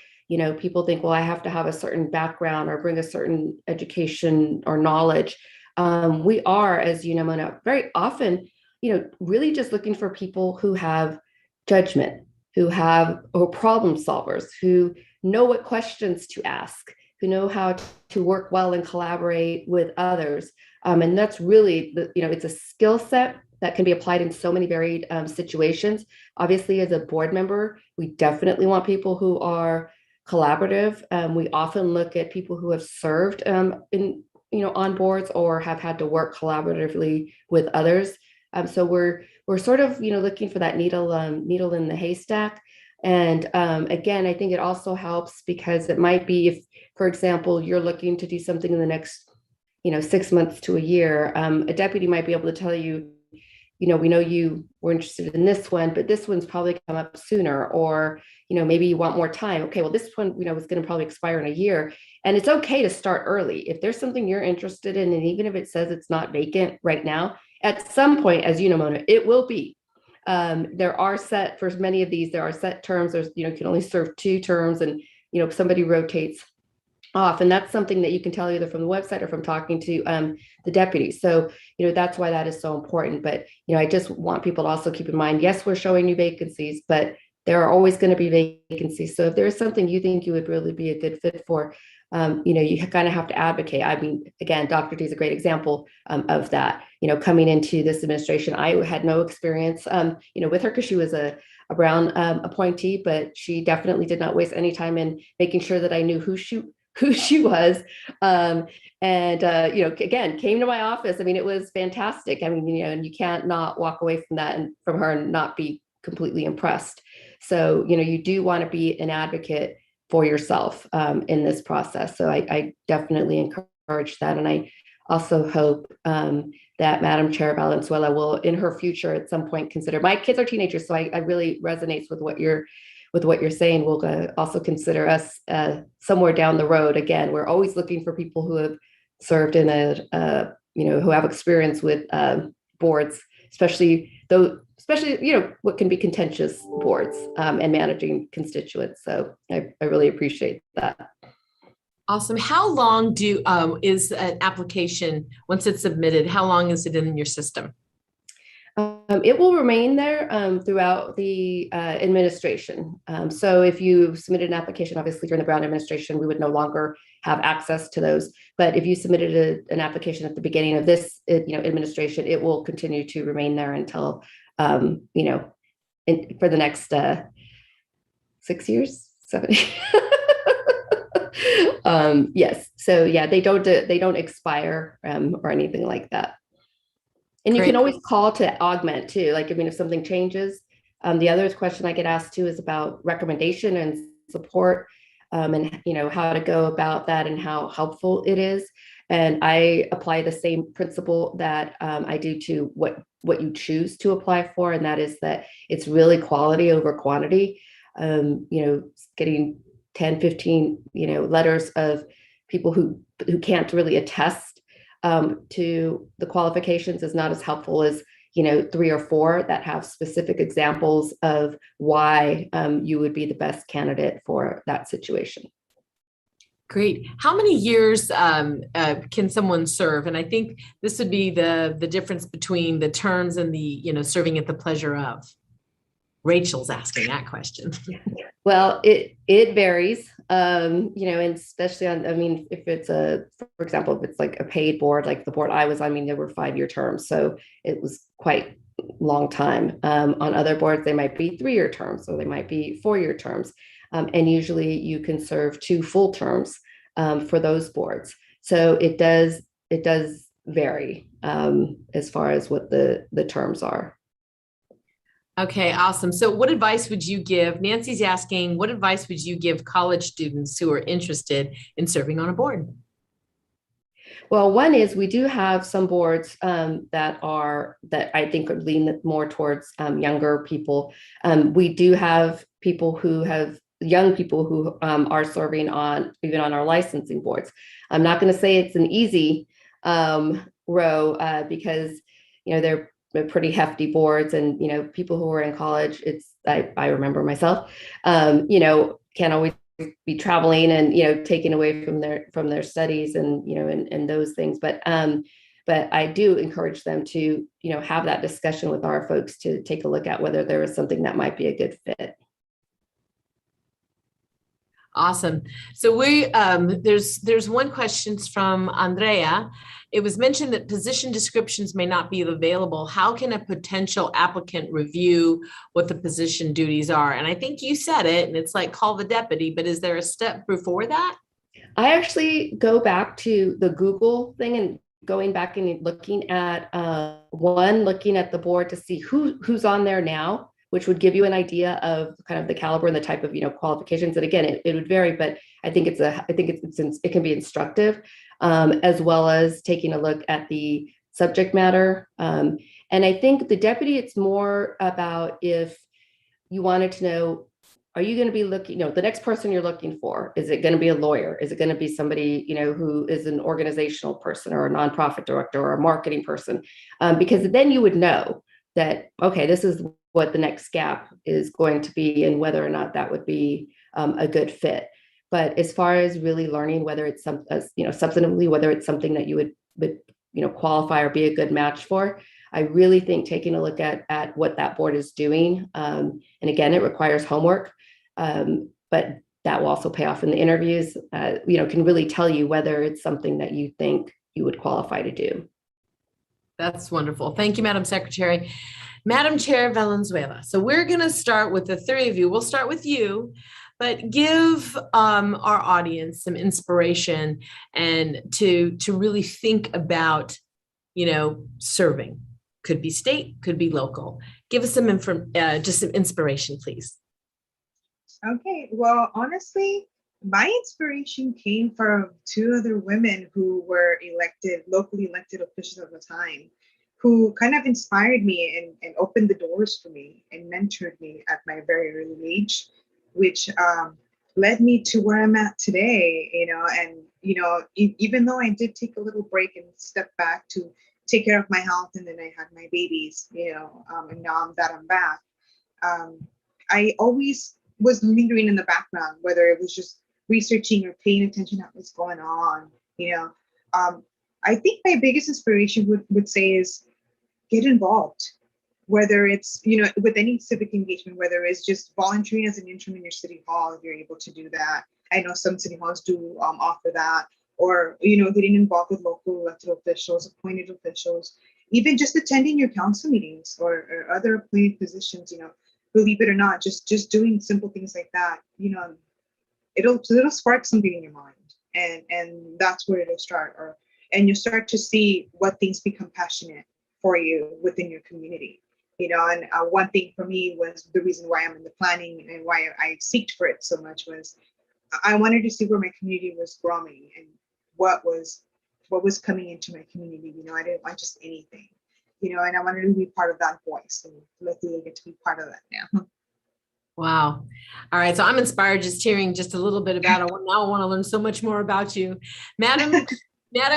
people think, well, I have to have a certain background or bring a certain education or knowledge. We are, as you know, Mona, very often really just looking for people who have judgment, or problem solvers, who know what questions to ask, who know how to work well and collaborate with others. And that's really, it's a skill set that can be applied in so many varied situations. Obviously, as a board member, we definitely want people who are collaborative. We often look at people who have served in on boards or have had to work collaboratively with others. So we're sort of looking for that needle in the haystack. And again, I think it also helps because it might be if, for example, you're looking to do something in the next 6 months to a year, a deputy might be able to tell you, we know you were interested in this one, but this one's probably come up sooner, or maybe you want more time. Okay, well, this one is going to probably expire in a year, and it's okay to start early if there's something you're interested in, and even if it says it's not vacant right now, at some point, as you know, Mona, it will be. There are set, for many of these, there are set terms. There's, you can only serve 2 terms, and, somebody rotates off. And that's something that you can tell either from the website or from talking to the deputy. So, that's why that is so important. But, I just want people to also keep in mind, yes, we're showing new vacancies, but there are always going to be vacancies. So if there's something you think you would really be a good fit for, you kind of have to advocate. I mean, again, Dr. D is a great example of that. Coming into this administration, I had no experience, with her because she was a Brown appointee, but she definitely did not waste any time in making sure that I knew who she was. Again, came to my office. I mean, it was fantastic. I mean, and you can't not walk away from that and from her and not be completely impressed. So, you do want to be an advocate for yourself in this process. So I definitely encourage that. And I also hope that Madam Chair Valenzuela will, in her future, at some point, consider. My kids are teenagers, so I really resonates with what you're saying. We'll also consider us somewhere down the road. Again, we're always looking for people who have served in who have experience with boards, especially what can be contentious boards and managing constituents. So I really appreciate that. Awesome. How long is an application, once it's submitted, how long is it in your system? It will remain there throughout the administration. So if you submitted an application, obviously during the Brown administration, we would no longer have access to those. But if you submitted an application at the beginning of this administration, it will continue to remain there until, for the next 6 years, 7 years. Yes. So yeah, they don't expire or anything like that. And you Great. can always call to augment too. Like, if something changes. The other question I get asked too is about recommendation and support, and how to go about that and how helpful it is. And I apply the same principle that I do to what you choose to apply for, and that is that it's really quality over quantity. Getting 10, 15, letters of people who can't really attest to the qualifications is not as helpful as 3 or 4 that have specific examples of why you would be the best candidate for that situation. Great. How many years can someone serve? And I think this would be the difference between the terms and the serving at the pleasure of. Rachel's asking that question. Well, it varies, and especially if it's for example, if it's like a paid board, like the board I was on, there were 5-year terms. So it was quite long time. On other boards, they might be 3-year terms, or they might be 4-year terms. And usually you can serve 2 full terms for those boards. So it does vary as far as what the terms are. Okay, awesome. So what advice would you give? Nancy's asking, what advice would you give college students who are interested in serving on a board? Well, one is we do have some boards that I think would lean more towards younger people. We do have young people who are serving even on our licensing boards. I'm not going to say it's an easy row because they're pretty hefty boards, and people who are in college, I remember myself, can't always be traveling and taken away from their studies and and those things. But I do encourage them to have that discussion with our folks to take a look at whether there is something that might be a good fit. Awesome. So there's one question from Andrea. It was mentioned that position descriptions may not be available. How can a potential applicant review what the position duties are? And I think you said it, and it's like call the deputy, but is there a step before that? I actually go back to the Google thing and going back and looking at looking at the board to see who's on there now, which would give you an idea of kind of the caliber and the type of qualifications. And again, it would vary, but I think it can be instructive, as well as taking a look at the subject matter. And I think the deputy, it's more about if you wanted to know, are you going to be looking, the next person you're looking for, is it going to be a lawyer? Is it going to be somebody, who is an organizational person or a nonprofit director or a marketing person? Because then you would know that, okay, this is what the next gap is going to be and whether or not that would be a good fit. But as far as really learning whether it's substantively, whether it's something that you would qualify or be a good match for, I really think taking a look at what that board is doing. And again, it requires homework, but that will also pay off in the interviews, can really tell you whether it's something that you think you would qualify to do. That's wonderful. Thank you, Madam Secretary. Madam Chair Valenzuela. So we're going to start with the 3 of you. We'll start with you, but give our audience some inspiration and to really think about, serving. Could be state, could be local. Give us just some inspiration, please. Okay, well, honestly, My inspiration came from two other women who were locally elected officials at the time, who kind of inspired me and opened the doors for me and mentored me at my very early age, which led me to where I'm at today, and, even though I did take a little break and step back to take care of my health, and then I had my babies, and now that I'm back, um, I always was lingering in the background, whether it was just researching or paying attention to what's going on. You know, um, I think my biggest inspiration would say is get involved, whether it's, with any civic engagement, whether it's just volunteering as an intern in your city hall, if you're able to do that. I know some city halls do offer that, or, getting involved with local elected officials, appointed officials, even just attending your council meetings or other appointed positions, believe it or not, just doing simple things like that, it'll spark something in your mind, and that's where it'll start, and you'll start to see what things become passionate for you within your community. And one thing for me was the reason why I'm in the planning and why I seeked for it so much was I wanted to see where my community was growing and what was coming into my community. I didn't want just anything, and I wanted to be part of that voice, and luckily I get to be part of that now. Wow. All right. So I'm inspired just hearing just a little bit about it. Now I want to learn so much more about you. Madam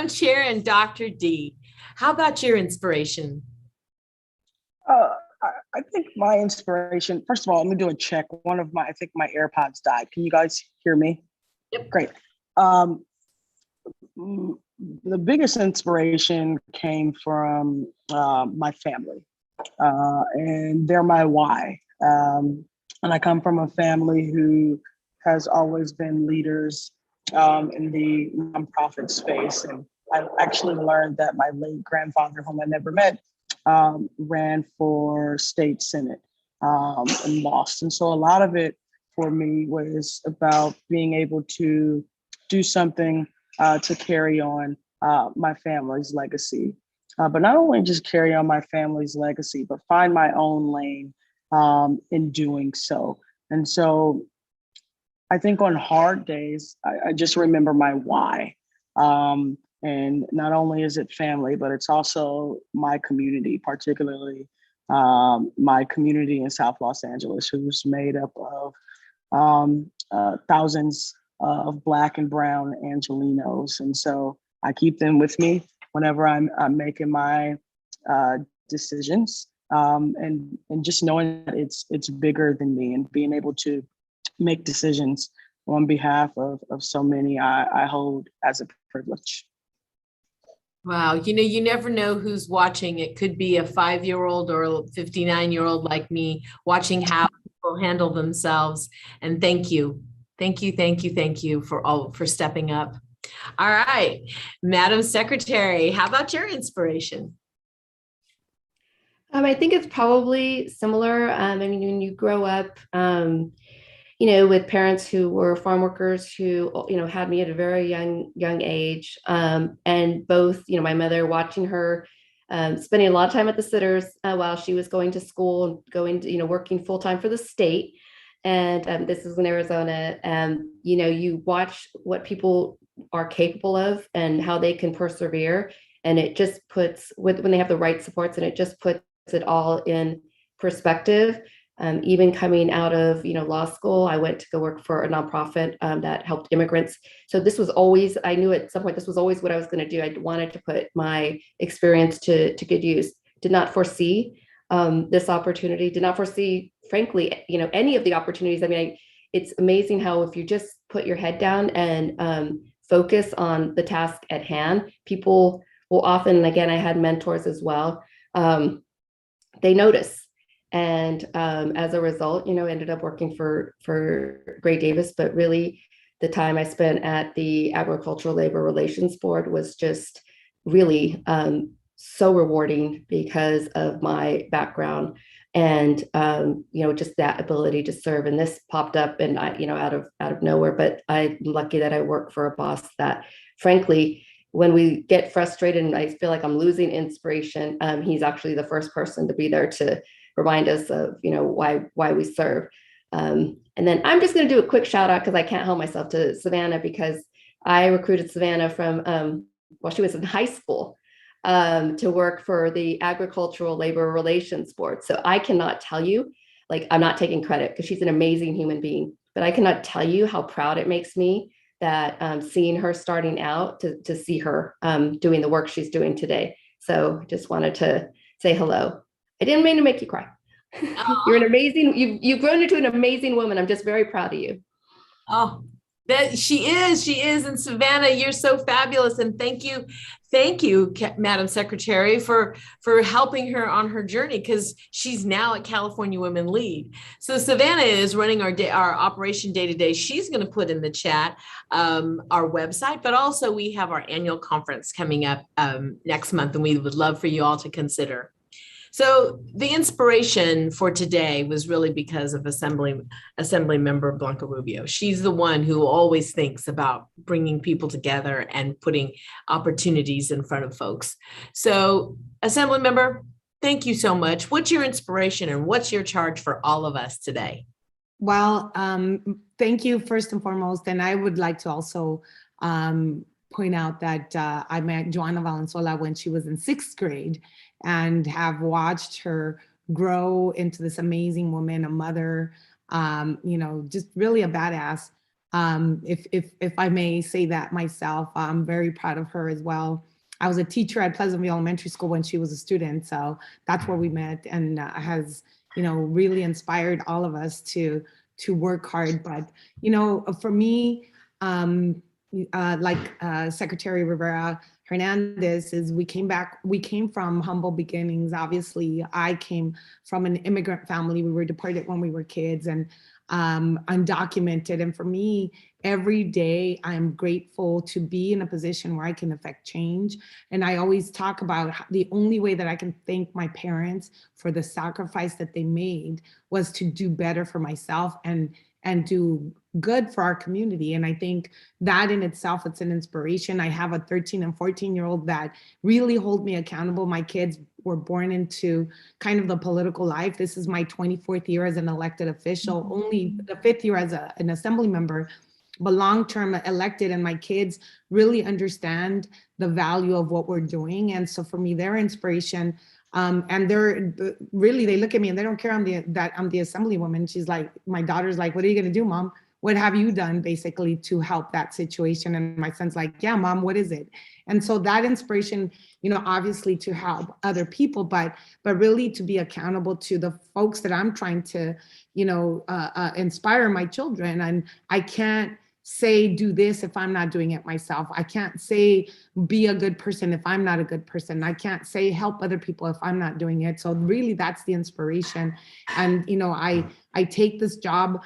Chair and Dr. D, how about your inspiration? I think my inspiration, first of all, let me do a check. I think my AirPods died. Can you guys hear me? Yep. Great. The biggest inspiration came from my family, and they're my why. And I come from a family who has always been leaders in the nonprofit space. And I actually learned that my late grandfather, whom I never met, ran for state senate and lost. And so a lot of it for me was about being able to do something to carry on my family's legacy. But not only just carry on my family's legacy, but find my own lane in doing so. And so I think on hard days, I just remember my why. And not only is it family, but it's also my community, particularly my community in South Los Angeles, who's made up of thousands of Black and Brown Angelenos. And so I keep them with me whenever I'm making my decisions. And just knowing that it's bigger than me, and being able to make decisions on behalf of so many, I hold as a privilege. Wow. You never know who's watching. It could be a 5-year-old or a 59-year-old like me watching how people handle themselves. And thank you. Thank you for stepping up. All right, Madam Secretary, how about your inspiration? I think it's probably similar. I mean, when you grow up, with parents who were farm workers who, had me at a very young age, and both, my mother watching her spending a lot of time at the sitters while she was going to school and going to, working full time for the state. And this is in Arizona. You watch what people are capable of and how they can persevere. And it just puts, when they have the right supports, and it just puts it all in perspective. Even coming out of law school, I went to go work for a nonprofit that helped immigrants. So this was always, I knew at some point this was always what I was going to do. I wanted to put my experience to good use. Did not foresee this opportunity. Did not foresee, frankly, any of the opportunities. I mean, it's amazing how if you just put your head down and focus on the task at hand, people will often, and again, I had mentors as well. They notice. And as a result, ended up working for Gray Davis, but really the time I spent at the Agricultural Labor Relations Board was just really so rewarding because of my background and just that ability to serve. And this popped up and out of nowhere, but I'm lucky that I work for a boss that, frankly, when we get frustrated and I feel like I'm losing inspiration, he's actually the first person to be there to remind us of why we serve. And then I'm just going to do a quick shout out because I can't help myself to Savannah, because I recruited Savannah from, well, she was in high school to work for the Agricultural Labor Relations Board. So I cannot tell you, like, I'm not taking credit because she's an amazing human being, but I cannot tell you how proud it makes me that seeing her starting out to see her doing the work she's doing today. So just wanted to say hello. I didn't mean to make you cry. You're an amazing, you've grown into an amazing woman. I'm just very proud of you. Oh, that she is. And Savannah, you're so fabulous. And thank you, Madam Secretary, for helping her on her journey, because she's now at California Women Lead. So Savannah is running our operation day to day. She's going to put in the chat our website, but also we have our annual conference coming up next month, and we would love for you all to consider. So the inspiration for today was really because of Assembly Member Blanca Rubio. She's the one who always thinks about bringing people together and putting opportunities in front of folks. So Assembly Member, thank you so much. What's your inspiration and what's your charge for all of us today? Well, thank you first and foremost. And I would like to also point out that I met Joanna Valenzuela when she was in 6th grade, and have watched her grow into this amazing woman, a mother, just really a badass. If I may say that myself, I'm very proud of her as well. I was a teacher at Pleasantville Elementary School when she was a student, so that's where we met, and has, really inspired all of us to work hard. But, for me, like Secretary Rivera Hernandez, is we came from humble beginnings. Obviously, I came from an immigrant family. We were deported when we were kids, and undocumented. And for me, every day I'm grateful to be in a position where I can affect change. And I always talk about the only way that I can thank my parents for the sacrifice that they made was to do better for myself and do good for our community. And I think that in itself, it's an inspiration. I have a 13 and 14-year-old that really hold me accountable. My kids were born into kind of the political life. This is my 24th year as an elected official, only the 5th year as an assembly member, but long-term elected, and my kids really understand the value of what we're doing. And so for me, they're inspiration. And they look at me and they don't care that I'm the assemblywoman. She's like, my daughter's like, what are you gonna do, Mom? What have you done basically to help that situation? And my son's like, yeah, Mom, what is it? And so that inspiration, obviously to help other people, but really to be accountable to the folks that I'm trying to, inspire my children. And I can't say do this if I'm not doing it myself. I can't say be a good person if I'm not a good person. I can't say help other people if I'm not doing it. So really that's the inspiration. And I take this job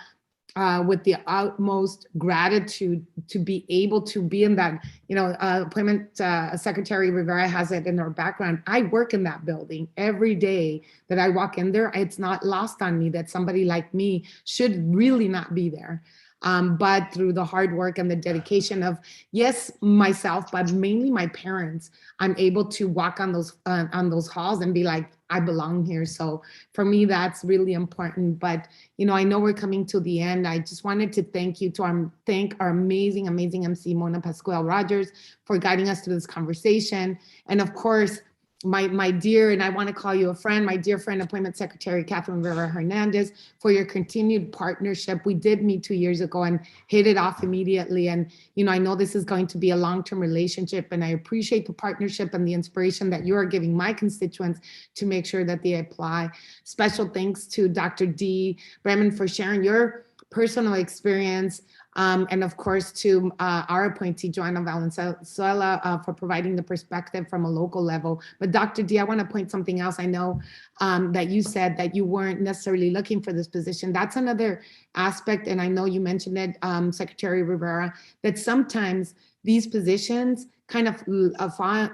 with the utmost gratitude to be able to be in that, appointment. Secretary Rivera has it in her background. I work in that building every day that I walk in there. It's not lost on me that somebody like me should really not be there. But through the hard work and the dedication of, yes, myself, but mainly my parents, I'm able to walk on those halls and be like, I belong here. So for me, that's really important. But, I know we're coming to the end. I just wanted to thank our amazing, amazing MC, Mona Pascual Rogers, for guiding us through this conversation. And of course, my dear, and I want to call you a friend, my dear friend, Appointment Secretary Catherine Rivera Hernandez, for your continued partnership. We did meet 2 years ago and hit it off immediately. And, I know this is going to be a long-term relationship, and I appreciate the partnership and the inspiration that you are giving my constituents to make sure that they apply. Special thanks to Dr. D. Bremen for sharing your personal experience. And of course, to our appointee, Joanna Valenzuela, for providing the perspective from a local level. But Dr. D, I want to point something else. I know that you said that you weren't necessarily looking for this position. That's another aspect, and I know you mentioned it, Secretary Rivera, that sometimes these positions kind of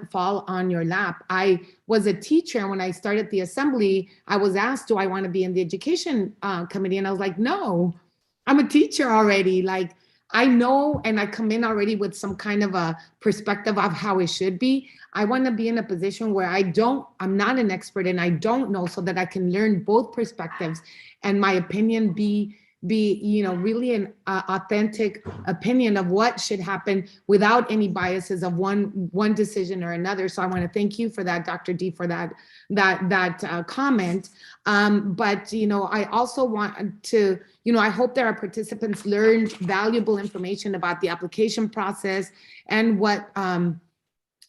fall on your lap. I was a teacher when I started the assembly. I was asked, do I want to be in the education committee? And I was like, no. I'm a teacher already. Like, I know, and I come in already with some kind of a perspective of how it should be. I want to be in a position where I'm not an expert and I don't know, so that I can learn both perspectives and my opinion be be, really an authentic opinion of what should happen without any biases of one decision or another. So I want to thank you for that, Dr. D, for that comment. But, I also want to, I hope that our participants learned valuable information about the application process and what,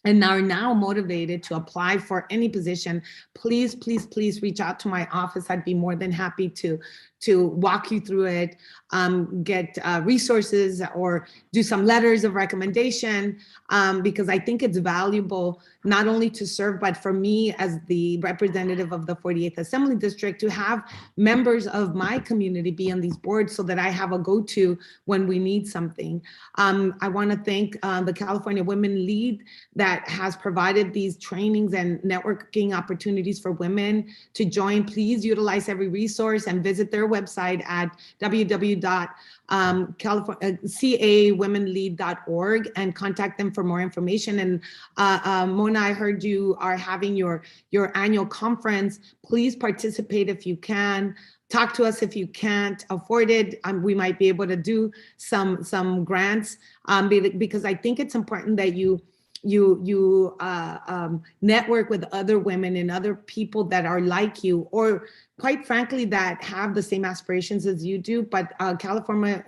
and are now motivated to apply for any position. Please, please, please reach out to my office. I'd be more than happy to walk you through it, get resources or do some letters of recommendation, because I think it's valuable not only to serve, but for me as the representative of the 48th Assembly District to have members of my community be on these boards so that I have a go-to when we need something. I want to thank the California Women Lead that has provided these trainings and networking opportunities for women to join. Please utilize every resource and visit their website at www.cawomenlead.org and contact them for more information. And Mona, I heard you are having your annual conference. Please participate if you can. Talk to us if you can't afford it. We might be able to do some grants, because I think it's important that you network with other women and other people that are like you, or quite frankly, that have the same aspirations as you do. But California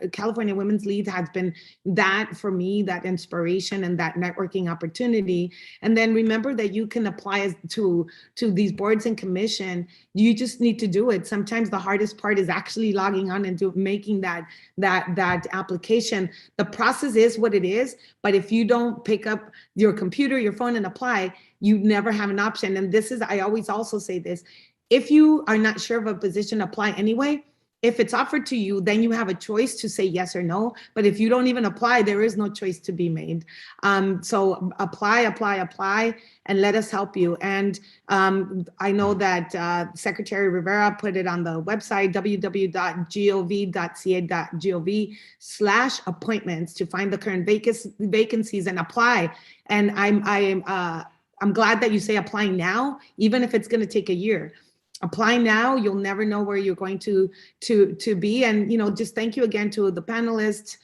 Women's Lead has been that for me, that inspiration and that networking opportunity. And then remember that you can apply to these boards and commission. You just need to do it. Sometimes the hardest part is actually logging on and making that application. The process is what it is, but if you don't pick up your computer, your phone, and apply, you never have an option. And this is, I always also say this, if you are not sure of a position, apply anyway. If it's offered to you, then you have a choice to say yes or no. But if you don't even apply, there is no choice to be made. So apply, and let us help you. And I know that Secretary Rivera put it on the website, www.gov.ca.gov/appointments to find the current vacancies and apply. And I'm glad that you say apply now, even if it's going to take a year. Apply now, you'll never know where you're going to be. And, just thank you again to the panelists,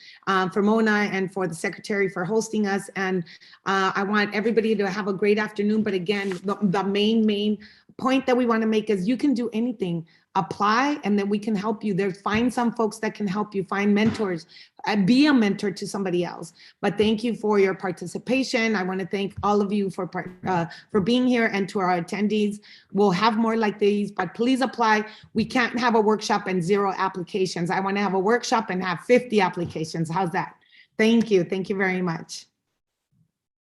for Mona and for the secretary for hosting us. And I want everybody to have a great afternoon. But again, the main point that we want to make is you can do anything. Apply, and then we can help you. Find some folks that can help you, find mentors, be a mentor to somebody else. But thank you for your participation. I want to thank all of you for being here, and to our attendees. We'll have more like these, but please apply. We can't have a workshop and 0 applications. I want to have a workshop and have 50 applications. How's that? Thank you. Thank you very much.